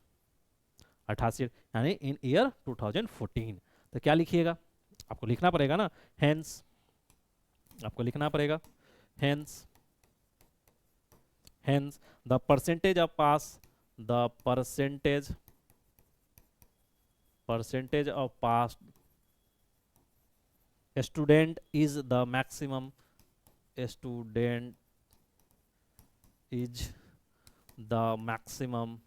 88, यानी इन ईयर 2014। तो क्या लिखिएगा, आपको लिखना पड़ेगा ना, हेंस आपको लिखना पड़ेगा hence the percentage of pass, the percentage of passed student is the maximum, student is the maximum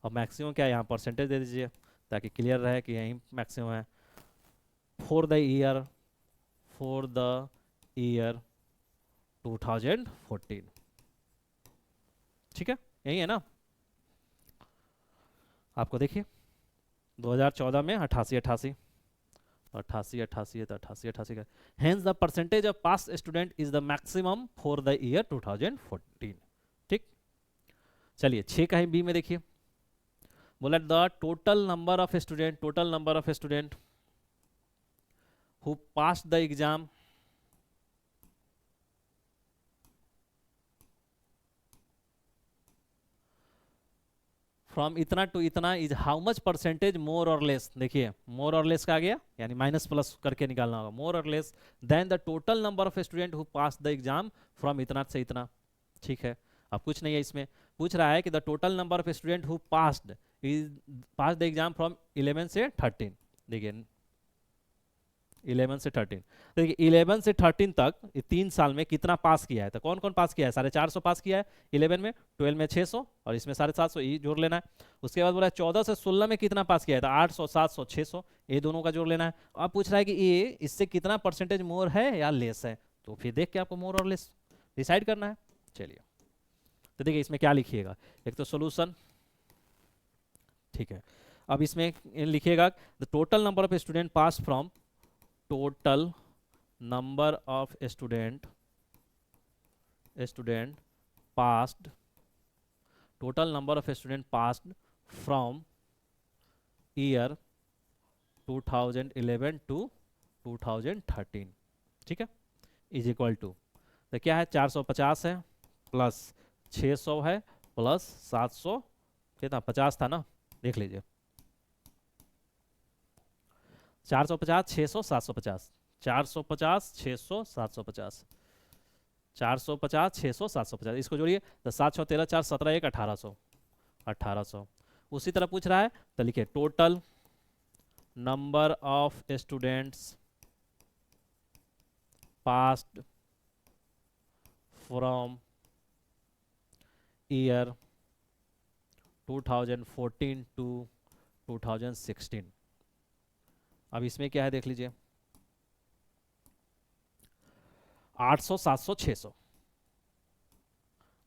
और मैक्सिमम क्या है यहाँ परसेंटेज दे दीजिए ताकि क्लियर रहे कि यही मैक्सिमम है, फॉर द ईयर 2014। ठीक है यही है ना। आपको देखिए 2014 में 88 88 88 88 है तो 88 88 का, hence the percentage of pass student is the maximum for the year 2014। ठीक चलिए 6 का ही बी में देखिए, बोला the total number of student who pass the exam from इतना टू इतना is how much percentage more और लेस। देखिए मोर और लेस का आ गया यानी माइनस प्लस करके निकालना होगा, मोर और less than the total number of student who pass the exam from इतना से इतना। ठीक है अब कुछ नहीं है इसमें, पूछ रहा है कि the total number of student who pass the exam from 11 से 13। देखिए 11 से 13, देखिए 11 से 13 तक 3 साल में कितना पास किया है, तो कौन कौन पास किया है, 450 पास किया है 11 में, 12 में 600 और इसमें 750 ये जोड़ लेना है। उसके बाद बोला 14 से 16 में कितना पास किया है, तो 800 700 600 ये दोनों का जोड़ लेना है। अब पूछ रहा है कि ये इससे कितना परसेंटेज मोर है या लेस है, तो फिर देख के आपको मोर और लेस डिसाइड करना है। चलिए तो देखिए इसमें क्या लिखिएगा, एक तो सोल्यूशन, ठीक है। अब इसमें लिखिएगा the total number of student pass from total number of student passed, total number of student passed from year 2011 to 2013। ठीक है इज इक्वल टू, तो क्या है 450 है प्लस 600 है प्लस 700 कितना 50 था ना, देख लीजिए 450 600 750, 450 600 750, 450 600 750 इसको जोड़िए तो 7 6 13 4 17 1 1800, 1800। उसी तरह पूछ रहा है तो लिखिए total number of students passed from year 2014 to 2016। अब इसमें क्या है देख लीजिए 800 700 600,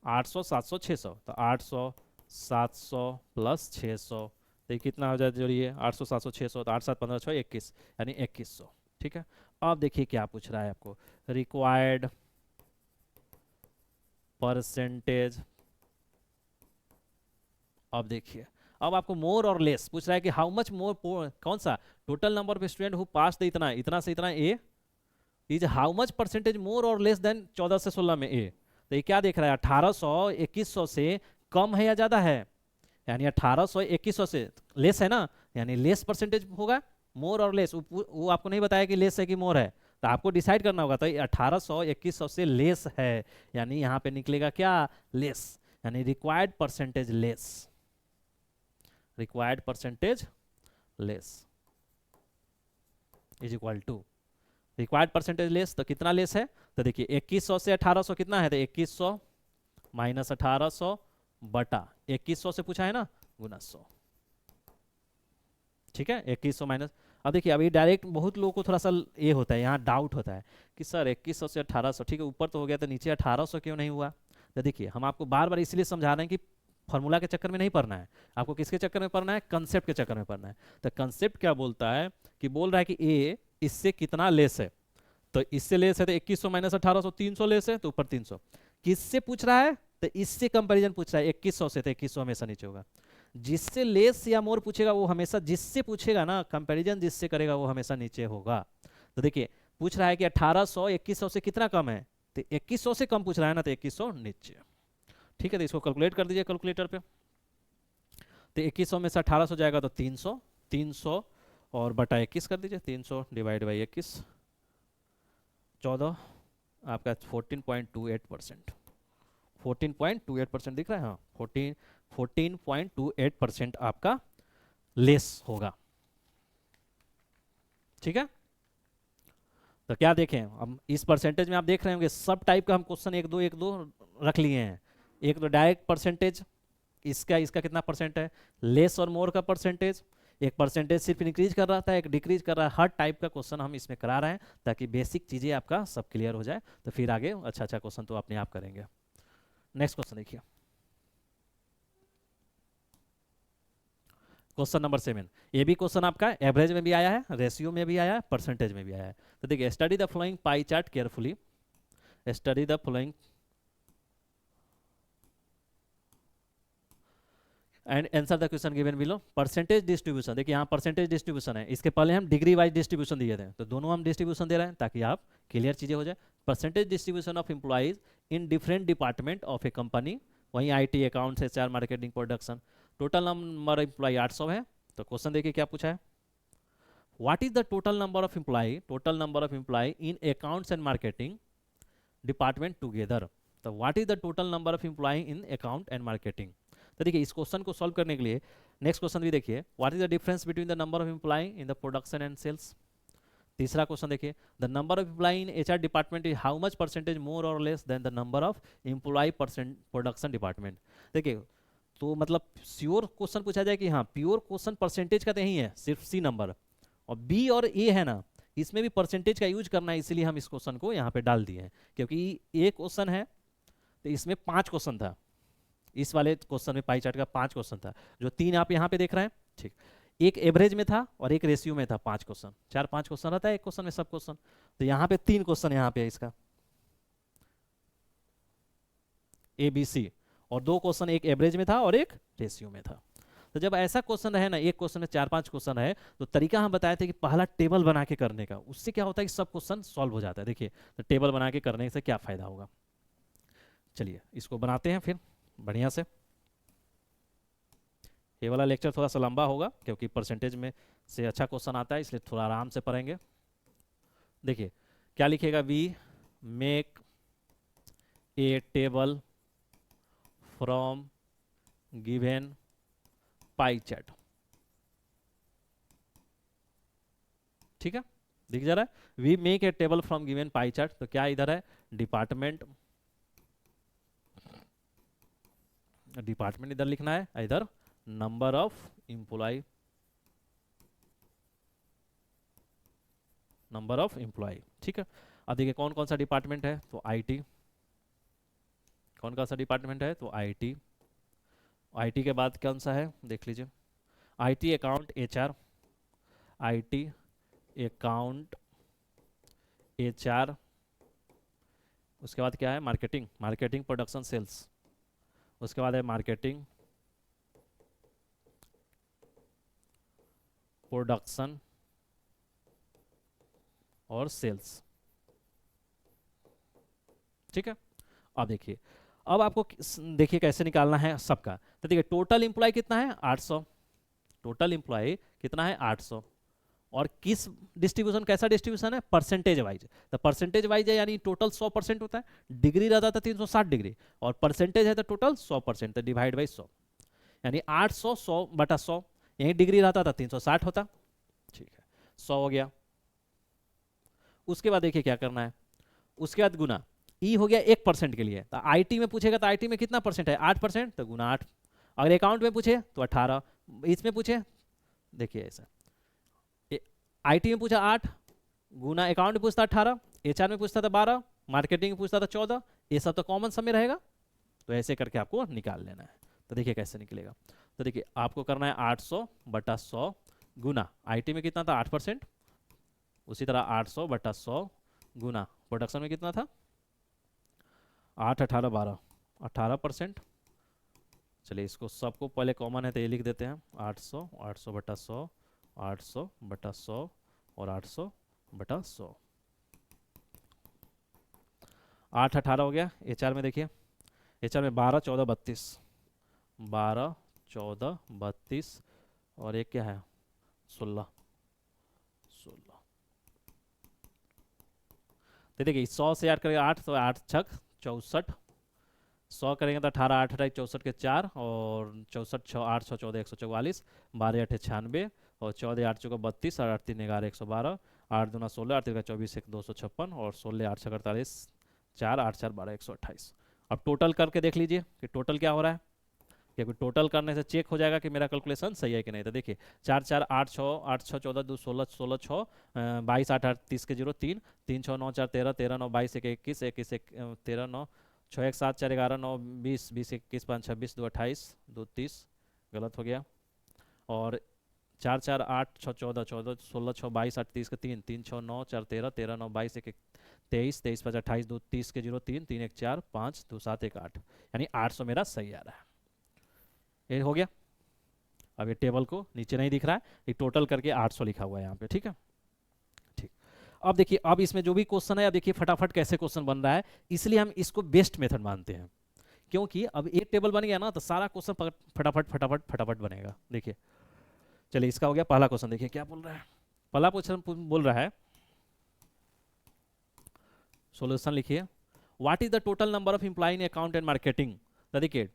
800 700 600, तो 800 700 प्लस 600 तो ये कितना हो जाता है जोड़िए 800 700 600, तो 8 7 15 6 21 यानी 2100। ठीक है अब देखिए क्या पूछ रहा है आपको, रिक्वायर्ड परसेंटेज। अब देखिए अब आपको मोर और लेस पूछ रहा है कि हाउ मच मोर, कौन सा total number of student who pass the इतना से इतना A is how much percentage more और लेस देन 14 से 16 में ए। तो ये क्या देख रहा है, 1800 2100 से कम है या ज्यादा है, यानी 1800 2100 से लेस है ना, यानी लेस परसेंटेज होगा। मोर और लेस वो आपको नहीं बताया कि लेस है कि मोर है, तो आपको डिसाइड करना होगा। तो 1800 2100 से लेस है, यानी यहाँ पे निकलेगा क्या, लेस, यानी required percentage less, required percentage less is equal to required percentage less. तो कितना लेस है, तो देखिए 2100 से 1800 कितना है, तो 2100 माइनस 1800 बटा 2100 से पूछा है ना, गुना 100। ठीक है, 2100 माइनस, अब देखिए अभी डायरेक्ट बहुत लोगों को थोड़ा सा ये होता है, यहाँ डाउट होता है कि सर 2100 से 1800, ठीक है ऊपर तो हो गया, तो नीचे 1800 क्यों नहीं हुआ। तो देखिए हम आपको बार बार इसलिए समझा रहे हैं कि फॉर्मूला के चक्कर में नहीं पढ़ना है, आपको किसके चक्कर में पढ़ना है, कंसेप्ट के चक्कर में पढ़ना है। तो कंसेप्ट क्या बोलता है कि बोल रहा है कि ए इससे कितना लेस है, तो इससे लेस है तो 2100 माइनस 1800 300 लेस है, तो ऊपर 300। किससे पूछ रहा है, तो इससे कंपैरिजन पूछ रहा है, 2100 से, तो 2100 हमेशा नीचे होगा। जिससे लेस या मोर पूछेगा वो हमेशा, जिससे पूछेगा ना कंपैरिजन जिससे करेगा वो हमेशा नीचे होगा। तो देखिए पूछ रहा है कि 1800 2100 से कितना कम है, तो 2100 से कम पूछ रहा है ना, तो 2100 नीचे। ठीक है, तो इसको कैलकुलेट कर दीजिए कैलकुलेटर पे। तो 2100 में से 1800 जाएगा तो 300, 300 और बटा 21 कर दीजिए, 300 डिवाइड बाई 21 14, आपका 14.28%, 14.28% दिख रहा है, हाँ 14.28% आपका लेस होगा। ठीक है, तो क्या देखें हम इस परसेंटेज में, आप देख रहे होंगे सब टाइप का हम क्वेश्चन एक दो रख लिए हैं। एक तो डायरेक्ट परसेंटेज, इसका इसका कितना परसेंट है, लेस और मोर का परसेंटेज, एक परसेंटेज सिर्फ इंक्रीज कर रहा था, एक डिक्रीज कर रहा है। हर टाइप का क्वेश्चन हम इसमें करा रहे हैं ताकि बेसिक चीजें आपका सब क्लियर हो जाए, तो फिर आगे अच्छा अच्छा क्वेश्चन तो अपने आप करेंगे। नेक्स्ट क्वेश्चन देखिए, क्वेश्चन नंबर 7। ये भी क्वेश्चन आपका एवरेज में भी आया है, रेशियो में भी आया है, परसेंटेज में भी आया है। तो देखिए study the flowing pie chart carefully, study the flowing and answer the question given below. Percentage distribution, देखिए यहाँ परसेंटेज डिस्ट्रीब्यूशन है, इसके पहले हम डिग्री वाइज डिस्ट्रीब्यूशन दिए थे, तो दोनों हम डिस्ट्रीब्यूशन दे रहे हैं ताकि आप क्लियर चीजें हो जाए। Percentage distribution of employees in different department of a company, वहीं IT accounts HR marketing production. Total number employee 800 है। तो क्वेश्चन देखिए क्या पूछा है, what is the total number of employee, total number of employ in accounts and marketing department together. तो what is the total number of employ in account and marketing. तो देखिए इस क्वेश्चन को सॉल्व करने के लिए नेक्स्ट क्वेश्चन भी देखिए, what is the difference between the number of employ in the production and sales. तीसरा क्वेश्चन देखिए, the number of employ in HR department is how much percentage more और less than the number of employee percent production department. देखिए तो मतलब श्योर क्वेश्चन पूछा जाए कि हाँ प्योर क्वेश्चन परसेंटेज का तो यही है, सिर्फ सी नंबर, और बी और ए है ना, इसमें भी परसेंटेज का यूज करना है, इसीलिए हम इस क्वेश्चन को यहाँ पे डाल दिए हैं। क्योंकि एक क्वेश्चन है तो इसमें 5 क्वेश्चन था, इस वाले क्वेश्चन में पाई चार्ट का 5 क्वेश्चन था, जो 3 आप यहाँ पे देख रहे हैं। ठीक, एक एवरेज में था और एक रेशियो में था, 5 क्वेश्चन, 4-5 क्वेश्चन रहता है एक क्वेश्चन में सब क्वेश्चन, तो यहाँ पे 3 क्वेश्चन यहाँ पे है इसका ए बी सी, और 2 क्वेश्चन एक एवरेज में था और एक रेशियो में था। तो जब ऐसा क्वेश्चन रहे ना, एक क्वेश्चन में 4-5 क्वेश्चन है, तो तरीका हम बताए थे कि पहला टेबल बना के करने का, उससे क्या होता है कि सब क्वेश्चन सॉल्व हो जाता है। देखिए तो टेबल बना के करने से क्या फायदा होगा, चलिए इसको बनाते हैं फिर बढ़िया से। ये वाला लेक्चर थोड़ा सा लंबा होगा क्योंकि परसेंटेज में से अच्छा क्वेश्चन आता है, इसलिए थोड़ा आराम से पढ़ेंगे। देखिए क्या लिखेगा, we make a table from given pie chart. ठीक है, दिख जा रहा है, we make a table from given pie chart. तो क्या इधर है, डिपार्टमेंट, डिपार्टमेंट इधर लिखना है, इधर number of employ, number of employ. ठीक है, अब देखिए कौन कौन सा डिपार्टमेंट है, तो आईटी, कौन कौन सा डिपार्टमेंट है, तो आईटी, आईटी के बाद कौन सा है देख लीजिए, IT account HR, IT account HR, उसके बाद क्या है, मार्केटिंग, मार्केटिंग प्रोडक्शन सेल्स, उसके बाद है मार्केटिंग प्रोडक्शन और सेल्स। ठीक है। अब देखिए, अब आपको देखिए कैसे निकालना है सबका। तो देखिए टोटल एम्प्लॉय कितना है 800, टोटल एम्प्लॉय कितना है 800, और किस डिस्ट्रीब्यूशन, कैसा डिस्ट्रीब्यूशन है परसेंटेज वाइज। तो परसेंटेज वाइज है यानी टोटल 100% होता है, डिग्री रहता था 360 डिग्री, और परसेंटेज है तो टोटल 100%, तो डिवाइड बाई 100, यानी 800 100 बटा 100, यही डिग्री रहता था 360 होता। ठीक है, 100 हो गया। उसके बाद देखिए क्या करना है, उसके बाद गुना, ई हो गया 1% के लिए, तो आईटी में पूछेगा तो आईटी में कितना परसेंट है 8%, तो गुना 8। अगर अकाउंट में पूछे तो 18, इसमें पूछे देखिए ऐसा, आईटी में पूछा 8, गुना अकाउंट में पूछता 18, एचआर में पूछता था 12, मार्केटिंग में पूछता था 14, ये सब तो कॉमन सब में रहेगा, तो ऐसे करके आपको निकाल लेना है। तो देखिए कैसे निकलेगा, तो देखिए आपको करना है 800 बटा 100 गुना, आईटी में कितना था 8%, उसी तरह 800 बटा 100 गुना प्रोडक्शन में कितना था 8 18 12 18%। चलिए इसको सबको पहले कॉमन है तो ये लिख देते हैं 800 800 बटा 100 800 बटा 100 और 800 बटा 100, 8 18 हो गया। एचआर में देखिए, एचआर में 12 14 32, 12 14 32 और एक क्या है 16 16। तो देखिए 100 से याद करेगा 8 तो 8 छक 64, 100 करेंगे तो 18 8 अठाई 64 के 4 और 64 6 8 6 14 144, 12 8 96 और 14 8 चौका 32 और 8 3 11 112, 8 दूना 16 8 3 24 1 256 और 16 8 6 48 4 8 4 12 128। अब टोटल करके देख लीजिए कि टोटल क्या हो रहा है, क्योंकि टोटल करने से चेक हो जाएगा कि मेरा कैलकुलेशन सही है कि नहीं। तो देखिए 4 4 8 6 8 6 14 2 16 16 6 22 8 8 30 के 0 3 3 6 9 4 13 13 9 22 1 21 21 13 9 6 1 7 4 11 9 20 20 21 5 26 2 28 2 30, गलत हो गया। और 4 4 8 6 14 14 16 6 22 8 30 के 3 3 6 9 4 13 13 9 22 1 23 23 5 28 2 30 के 0 3 3 1 4 5 2 7 1 8, यानी 800 मेरा सही आ रहा है। ये हो गया। अब ये टेबल को नीचे नहीं दिख रहा है, ये टोटल करके 800 लिखा हुआ है यहाँ पे, ठीक है। ठीक, अब देखिए अब इसमें जो भी क्वेश्चन है, अब देखिए फटाफट कैसे क्वेश्चन बन रहा है, इसलिए हम इसको बेस्ट मेथड मानते हैं, क्योंकि अब एक टेबल बन गया ना तो सारा क्वेश्चन फटाफट फटाफट फटाफट बनेगा। देखिए चलिए इसका हो गया पहला क्वेश्चन, देखिए क्या बोल रहा है। पहला क्वेश्चन बोल रहा है, सॉल्यूशन लिखिए, what is the total number of employ in account and marketing. तो देखिए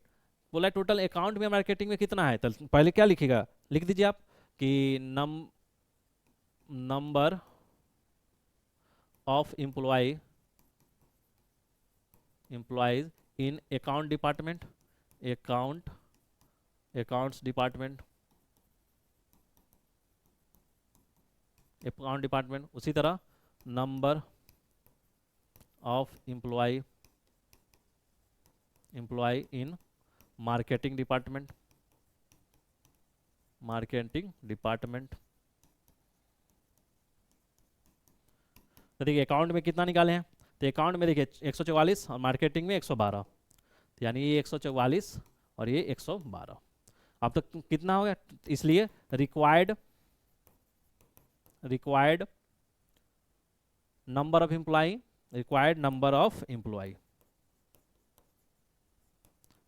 बोला टोटल अकाउंट में मार्केटिंग में कितना है, तो पहले क्या लिखिएगा, लिख दीजिए आप कि number of employees in account department, accounts department, account department. उसी तरह number of employ in marketing department, तो देखिए अकाउंट में कितना निकाले हैं, तो अकाउंट में देखिए 144 और मार्केटिंग में 112, तो यानी ये 144 और ये 112। अब तो कितना हो गया, इसलिए required number of employ,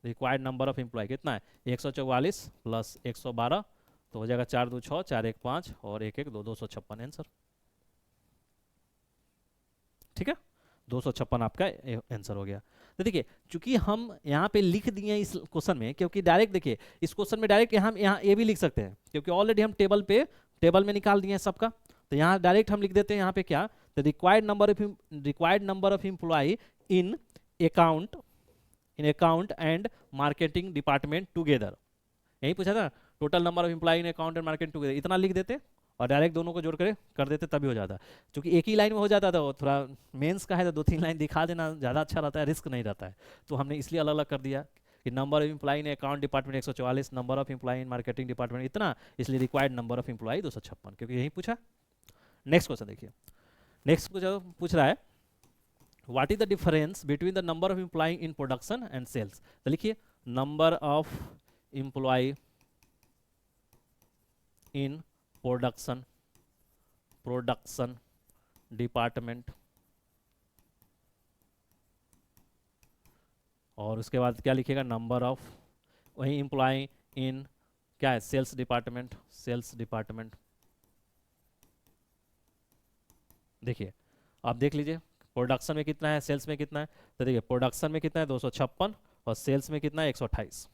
required number of employ कितना है 144 प्लस 112, तो हो जाएगा 4 2 6 4 1 5 और 1 1 2 256 आंसर, ठीक है। 256 आपका आंसर हो गया। तो देखिए चूंकि हम यहाँ पे लिख दिए इस क्वेश्चन में, क्योंकि डायरेक्ट देखिए इस क्वेश्चन में डायरेक्ट यहाँ ये भी लिख सकते हैं, क्योंकि ऑलरेडी हम टेबल में निकाल दिए हैं सबका, तो यहाँ डायरेक्ट हम लिख देते हैं यहाँ पे क्या, तो required number of employ in account and marketing department together, यही पूछा था total number of employ in account and marketing together, इतना लिख देते और डायरेक्ट दोनों को जोड़ कर देते तभी हो जाता। क्योंकि एक ही लाइन में हो जाता था, वो थोड़ा मेंस का है तो 2 3 लाइन दिखा देना ज़्यादा अच्छा रहता है, रिस्क नहीं रहता है, तो हमने इसलिए अलग अलग कर दिया कि number of employ in account department 144, number of employ in marketing department इतना, इसलिए रिक्वायर्ड नंबर ऑफ एम्प्लॉय 256, क्योंकि यही पूछा। नेक्स्ट क्वेश्चन देखिए, नेक्स्ट पूछ रहा है what is the difference between the number of employ in production and sales. तो लिखिए number of employ in production department और उसके बाद क्या लिखेगा, नंबर ऑफ वही एम्प्लॉय इन क्या है, सेल्स डिपार्टमेंट, सेल्स डिपार्टमेंट। देखिए आप देख लीजिए प्रोडक्शन में कितना है, सेल्स में कितना है। तो देखिए प्रोडक्शन में कितना है 256 और सेल्स में कितना है 128,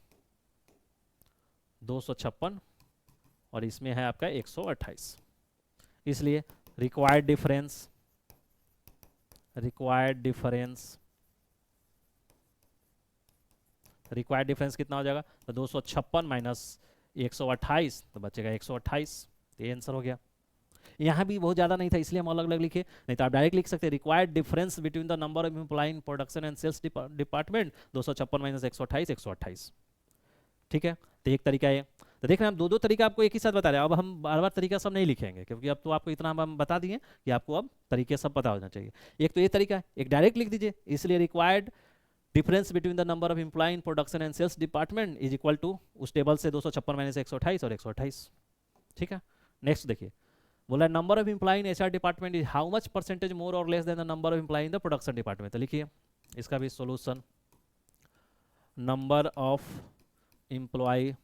256 और इसमें है आपका 128। इसलिए required difference, required difference, required difference कितना हो जाएगा, तो 256 माइनस 128 तो बचेगा 128। तो ये आंसर हो गया। यहाँ भी बहुत ज़्यादा नहीं था इसलिए हम अलग अलग लिखे, नहीं तो आप डायरेक्ट लिख सकते हैं required difference between the number of employ in production and sales department 256 minus 128 128। ठीक है, तो एक तरीका है। तो देख रहे हैं हम दो दो तरीका आपको एक ही साथ बता रहे हैं। अब हम बार बार तरीका सब नहीं लिखेंगे क्योंकि अब तो आपको इतना हम बता दिए कि आपको अब तरीके सब पता होना चाहिए। एक तो ये तरीका है, एक डायरेक्ट लिख दीजिए, इसलिए required difference between the number of employ in production and sales department is equal to उस टेबल से 256 माइनस 128 और 128। ठीक है, नेक्स्ट देखिए बोला number of employ in HR department is how much percentage more और less than the number of employ in the production department. तो लिखिए इसका भी solution, number of employee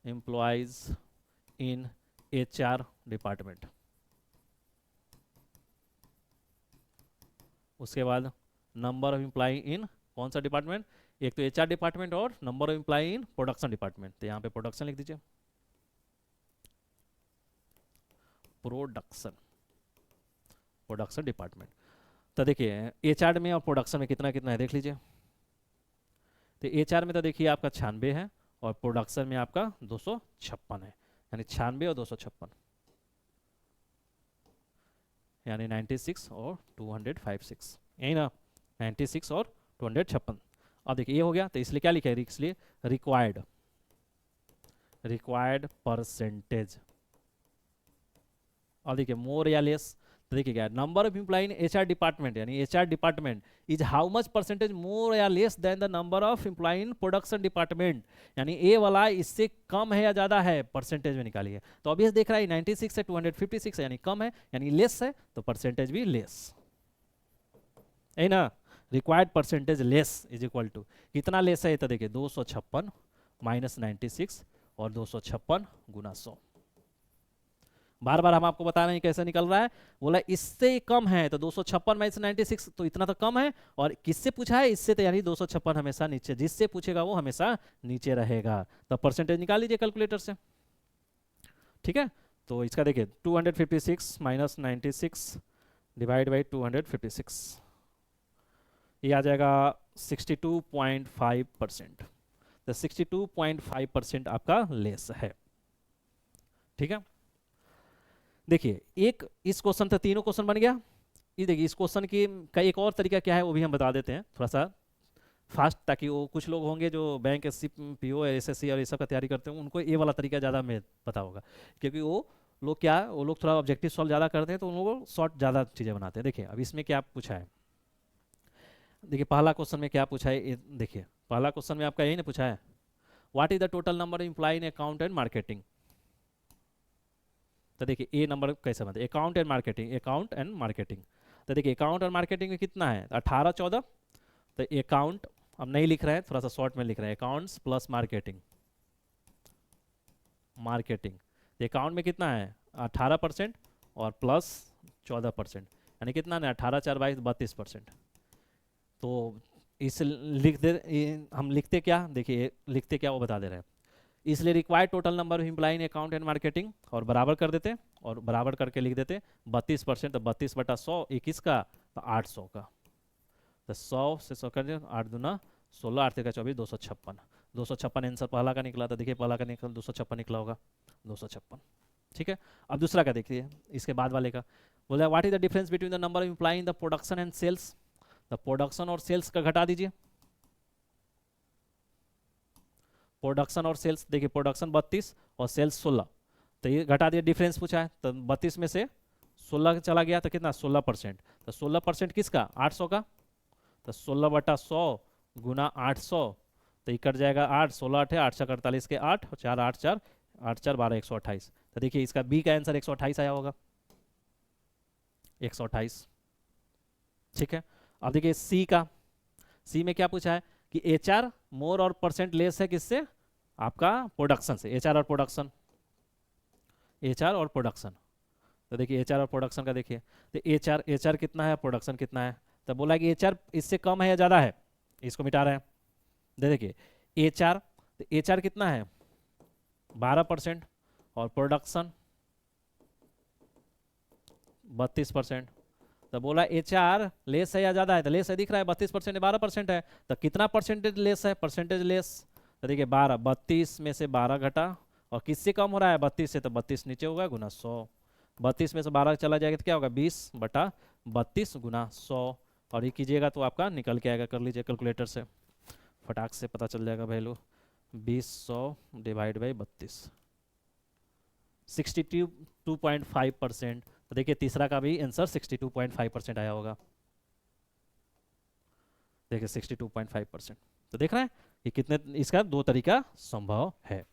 employees in HR department, उसके बाद नंबर ऑफ एम्प्लॉय इन कौन सा डिपार्टमेंट, एक तो एचआर डिपार्टमेंट और number of employ in production department. तो यहाँ पे प्रोडक्शन लिख दीजिए, प्रोडक्शन, प्रोडक्शन डिपार्टमेंट। तो देखिए एचआर में और प्रोडक्शन में कितना कितना है देख लीजिए। तो एचआर में तो देखिए आपका 96 है और प्रोडक्शन में आपका 256 है, यानी 96 और 256 यानी 96 और 256, यही ना 96 और 256। अब देखिए ये हो गया, तो इसलिए क्या लिखा है, इसलिए रिक्वायर्ड, रिक्वायर्ड परसेंटेज। और देखिए मोर या लेस, तो देखिए क्या number of employ in HR department यानी HR department is how much percentage more या less than the number of employ in production department, यानी ए वाला इससे कम है या ज्यादा है, परसेंटेज में निकालिए। तो अभी देख रहा है 96 से 256 है यानी कम है, यानी लेस है तो परसेंटेज भी लेस है ना। Required percentage less is equal to कितना लेस है, तो देखिए 256 माइनस 96 और 256 गुना 100। बार बार हम आपको बता रहे हैं कैसे निकल रहा है, बोला इससे कम है तो 256 माइनस 96 तो इतना तो कम है, और किससे पूछा है इससे, तो यानी 256 हमेशा नीचे, जिससे पूछेगा वो हमेशा नीचे रहेगा। तो परसेंटेज निकाल लीजिए कैलकुलेटर से। ठीक है, तो इसका देखिए 256 माइनस 96 डिवाइड बाई 256, ये आ जाएगा 62.5%। तो 62.5% आपका लेस है। ठीक है, देखिए एक इस क्वेश्चन से तीनों क्वेश्चन बन गया। ये देखिए इस क्वेश्चन की का एक और तरीका क्या है वो भी हम बता देते हैं थोड़ा सा फास्ट, ताकि वो कुछ लोग होंगे जो बैंक एससी पीओ एसएससी और ये सब का तैयारी करते हैं, उनको ये वाला तरीका ज़्यादा में पता होगा, क्योंकि वो लोग क्या वो लोग थोड़ा ऑब्जेक्टिव सॉल्व ज़्यादा करते हैं तो उन लोगों को शॉर्ट ज़्यादा चीज़ें बनाते हैं। देखिए अब इसमें क्या पूछा है, देखिए पहला क्वेश्चन में क्या पूछा है, देखिए पहला क्वेश्चन में आपका यही ना पूछा है, what is the total number of employ in account and marketing. तो देखिए ए नंबर कैसे बनता है, account and marketing, account and marketing. तो देखिए अकाउंट और मार्केटिंग में कितना है 18 14, तो अकाउंट अब नहीं लिख रहे हैं, थोड़ा सा शॉर्ट में लिख रहे हैं, accounts plus marketing, marketing. Account में कितना है 18% और प्लस 14%, यानी कितना है 18 4 22 32%। तो इस लिख दे हम लिखते क्या, देखिए लिखते क्या वो बता दे रहे हैं, इसलिए required total number of employ in account and marketing और बराबर कर देते और बराबर करके लिख देते 32%, तो 32/100 21 का तो 800 का, तो 100 से 100 कर दिया 8 दूना 16 8 का 24 256, 256 आंसर पहला का निकला। तो देखिए पहला का निकला 256 निकला होगा 256। ठीक है, अब दूसरा का देखिए इसके बाद वाले का, बोला what is the difference between the number of employ in the production and sales. तो प्रोडक्शन और सेल्स का घटा दीजिए, प्रोडक्शन और सेल्स, देखिए प्रोडक्शन 32 और सेल्स 16, तो ये घटा दिया, डिफरेंस पूछा है तो 32 में से 16 चला गया तो कितना 16%, तो 16% किसका 800 का, तो 16/100 गुना 800, तो ये कट जाएगा 8 16 8 8 4 48 के 8 और 4 8 4 8 4 12 128। तो देखिए इसका बी का आंसर 128 आया होगा, 128। ठीक है, अब देखिए सी का, सी में क्या पूछा है कि एच आर मोर और परसेंट लेस है किससे, आपका प्रोडक्शन से, एच आर और प्रोडक्शन, एच आर और प्रोडक्शन। तो देखिए एच आर और प्रोडक्शन का देखिए, तो एच आर कितना है, प्रोडक्शन कितना है, तो बोला कि एच आर इससे कम है या ज़्यादा है, इसको मिटा रहे हैं। देखिए एच आर, तो एच आर कितना है 12% और प्रोडक्शन 32%। तो बोला एच आर लेस है या ज़्यादा है, तो लेस है दिख रहा है, 32% 12% है, तो कितना परसेंटेज लेस है, परसेंटेज लेस, तो देखिए 12, 32 में से 12 घटा, और किससे कम हो रहा है 32 से, तो 32 नीचे होगा गुना 100, 32 में से 12 चला जाएगा तो क्या होगा 20/32 गुना 100, और ये कीजिएगा तो आपका निकल के आएगा, कर लीजिए कैलकुलेटर से, फटाक से पता चल जाएगा वैल्यू, 20/100 डिवाइड बाई 32, 62.5%। तो देखिए तीसरा का भी आंसर 62.5% आया होगा, देखिए 62.5%। तो देख रहे हैं कि कितने, इसका दो तरीका संभव है।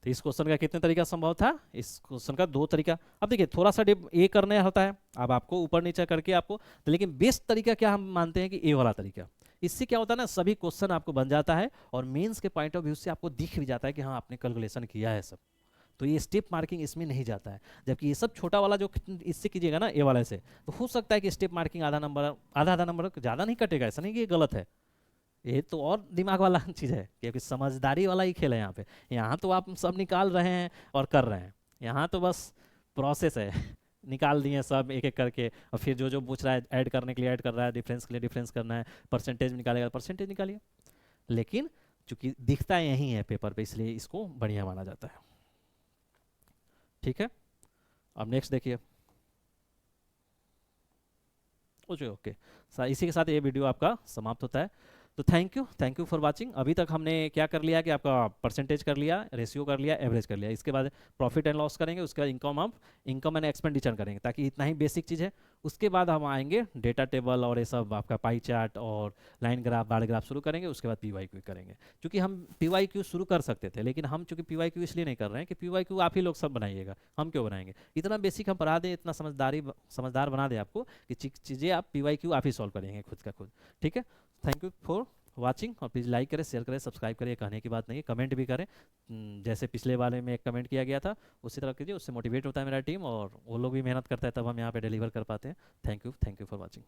तो इस क्वेश्चन का कितने तरीका संभव था, इस क्वेश्चन का दो तरीका। अब देखिए थोड़ा सा ए करने होता है, अब आपको ऊपर नीचे करके आपको, तो लेकिन बेस्ट तरीका क्या हम मानते हैं कि ए वाला तरीका, इससे क्या होता है ना सभी क्वेश्चन आपको बन जाता है, और मेंस के पॉइंट ऑफ व्यू से आपको दिख भी जाता है कि हाँ आपने कैलकुलेशन किया है सब, तो ये स्टेप मार्किंग इसमें नहीं जाता है। जबकि ये सब छोटा वाला जो इससे कीजिएगा ना ए वाले से, तो हो सकता है कि स्टेप मार्किंग आधा नंबर, आधा नंबर ज़्यादा नहीं कटेगा, ऐसा नहीं कि ये गलत है, ये तो और दिमाग वाला चीज़ है, क्योंकि समझदारी वाला ही खेल है यहाँ पे। यहाँ तो आप सब निकाल रहे हैं और कर रहे हैं, यहाँ तो बस प्रोसेस है निकाल दिए सब एक एक करके, और फिर जो जो पूछ रहा है ऐड करने के लिए ऐड कर रहा है, डिफरेंस के लिए डिफरेंस करना है, परसेंटेज निकालेगा परसेंटेज निकालिए। लेकिन चूंकि दिखता यही है पेपर पे, इसलिए इसको बढ़िया माना जाता है। ठीक है, अब नेक्स्ट देखिए। ओके ओके, इसी के साथ ये वीडियो आपका समाप्त होता है। तो थैंक यू फॉर वाचिंग। अभी तक हमने क्या कर लिया कि आपका परसेंटेज कर लिया, रेशियो कर लिया, एवरेज कर लिया, इसके बाद प्रॉफिट एंड लॉस करेंगे, उसके बाद इनकम एंड एक्सपेंडिचर करेंगे, ताकि इतना ही बेसिक चीज़ है। उसके बाद हम आएंगे डेटा टेबल और ये सब आपका पाई चार्ट और लाइन ग्राफ, बार ग्राफ शुरू करेंगे, उसके बाद PYQ करेंगे। क्योंकि हम PYQ शुरू कर सकते थे, लेकिन हम चूंकि PYQ इसलिए नहीं कर रहे हैं कि PYQ आप ही लोग सब बनाइएगा, हम क्यों बनाएंगे, इतना बेसिक हम पढ़ा दें, इतना समझदार बना दें आपको कि चीज़ें आप PYQ आप ही सॉल्व करेंगे खुद का खुद। ठीक है, थैंक यू फॉर वाचिंग, और प्लीज़ लाइक करें, शेयर करें, सब्सक्राइब करें, कहने की बात नहीं है, कमेंट भी करें। जैसे पिछले वाले में एक कमेंट किया गया था उसी तरह कीजिए, उससे मोटिवेट होता है मेरा टीम, और वो लोग भी मेहनत करता है, तब हम यहाँ पे डिलीवर कर पाते हैं। Thank you for watching.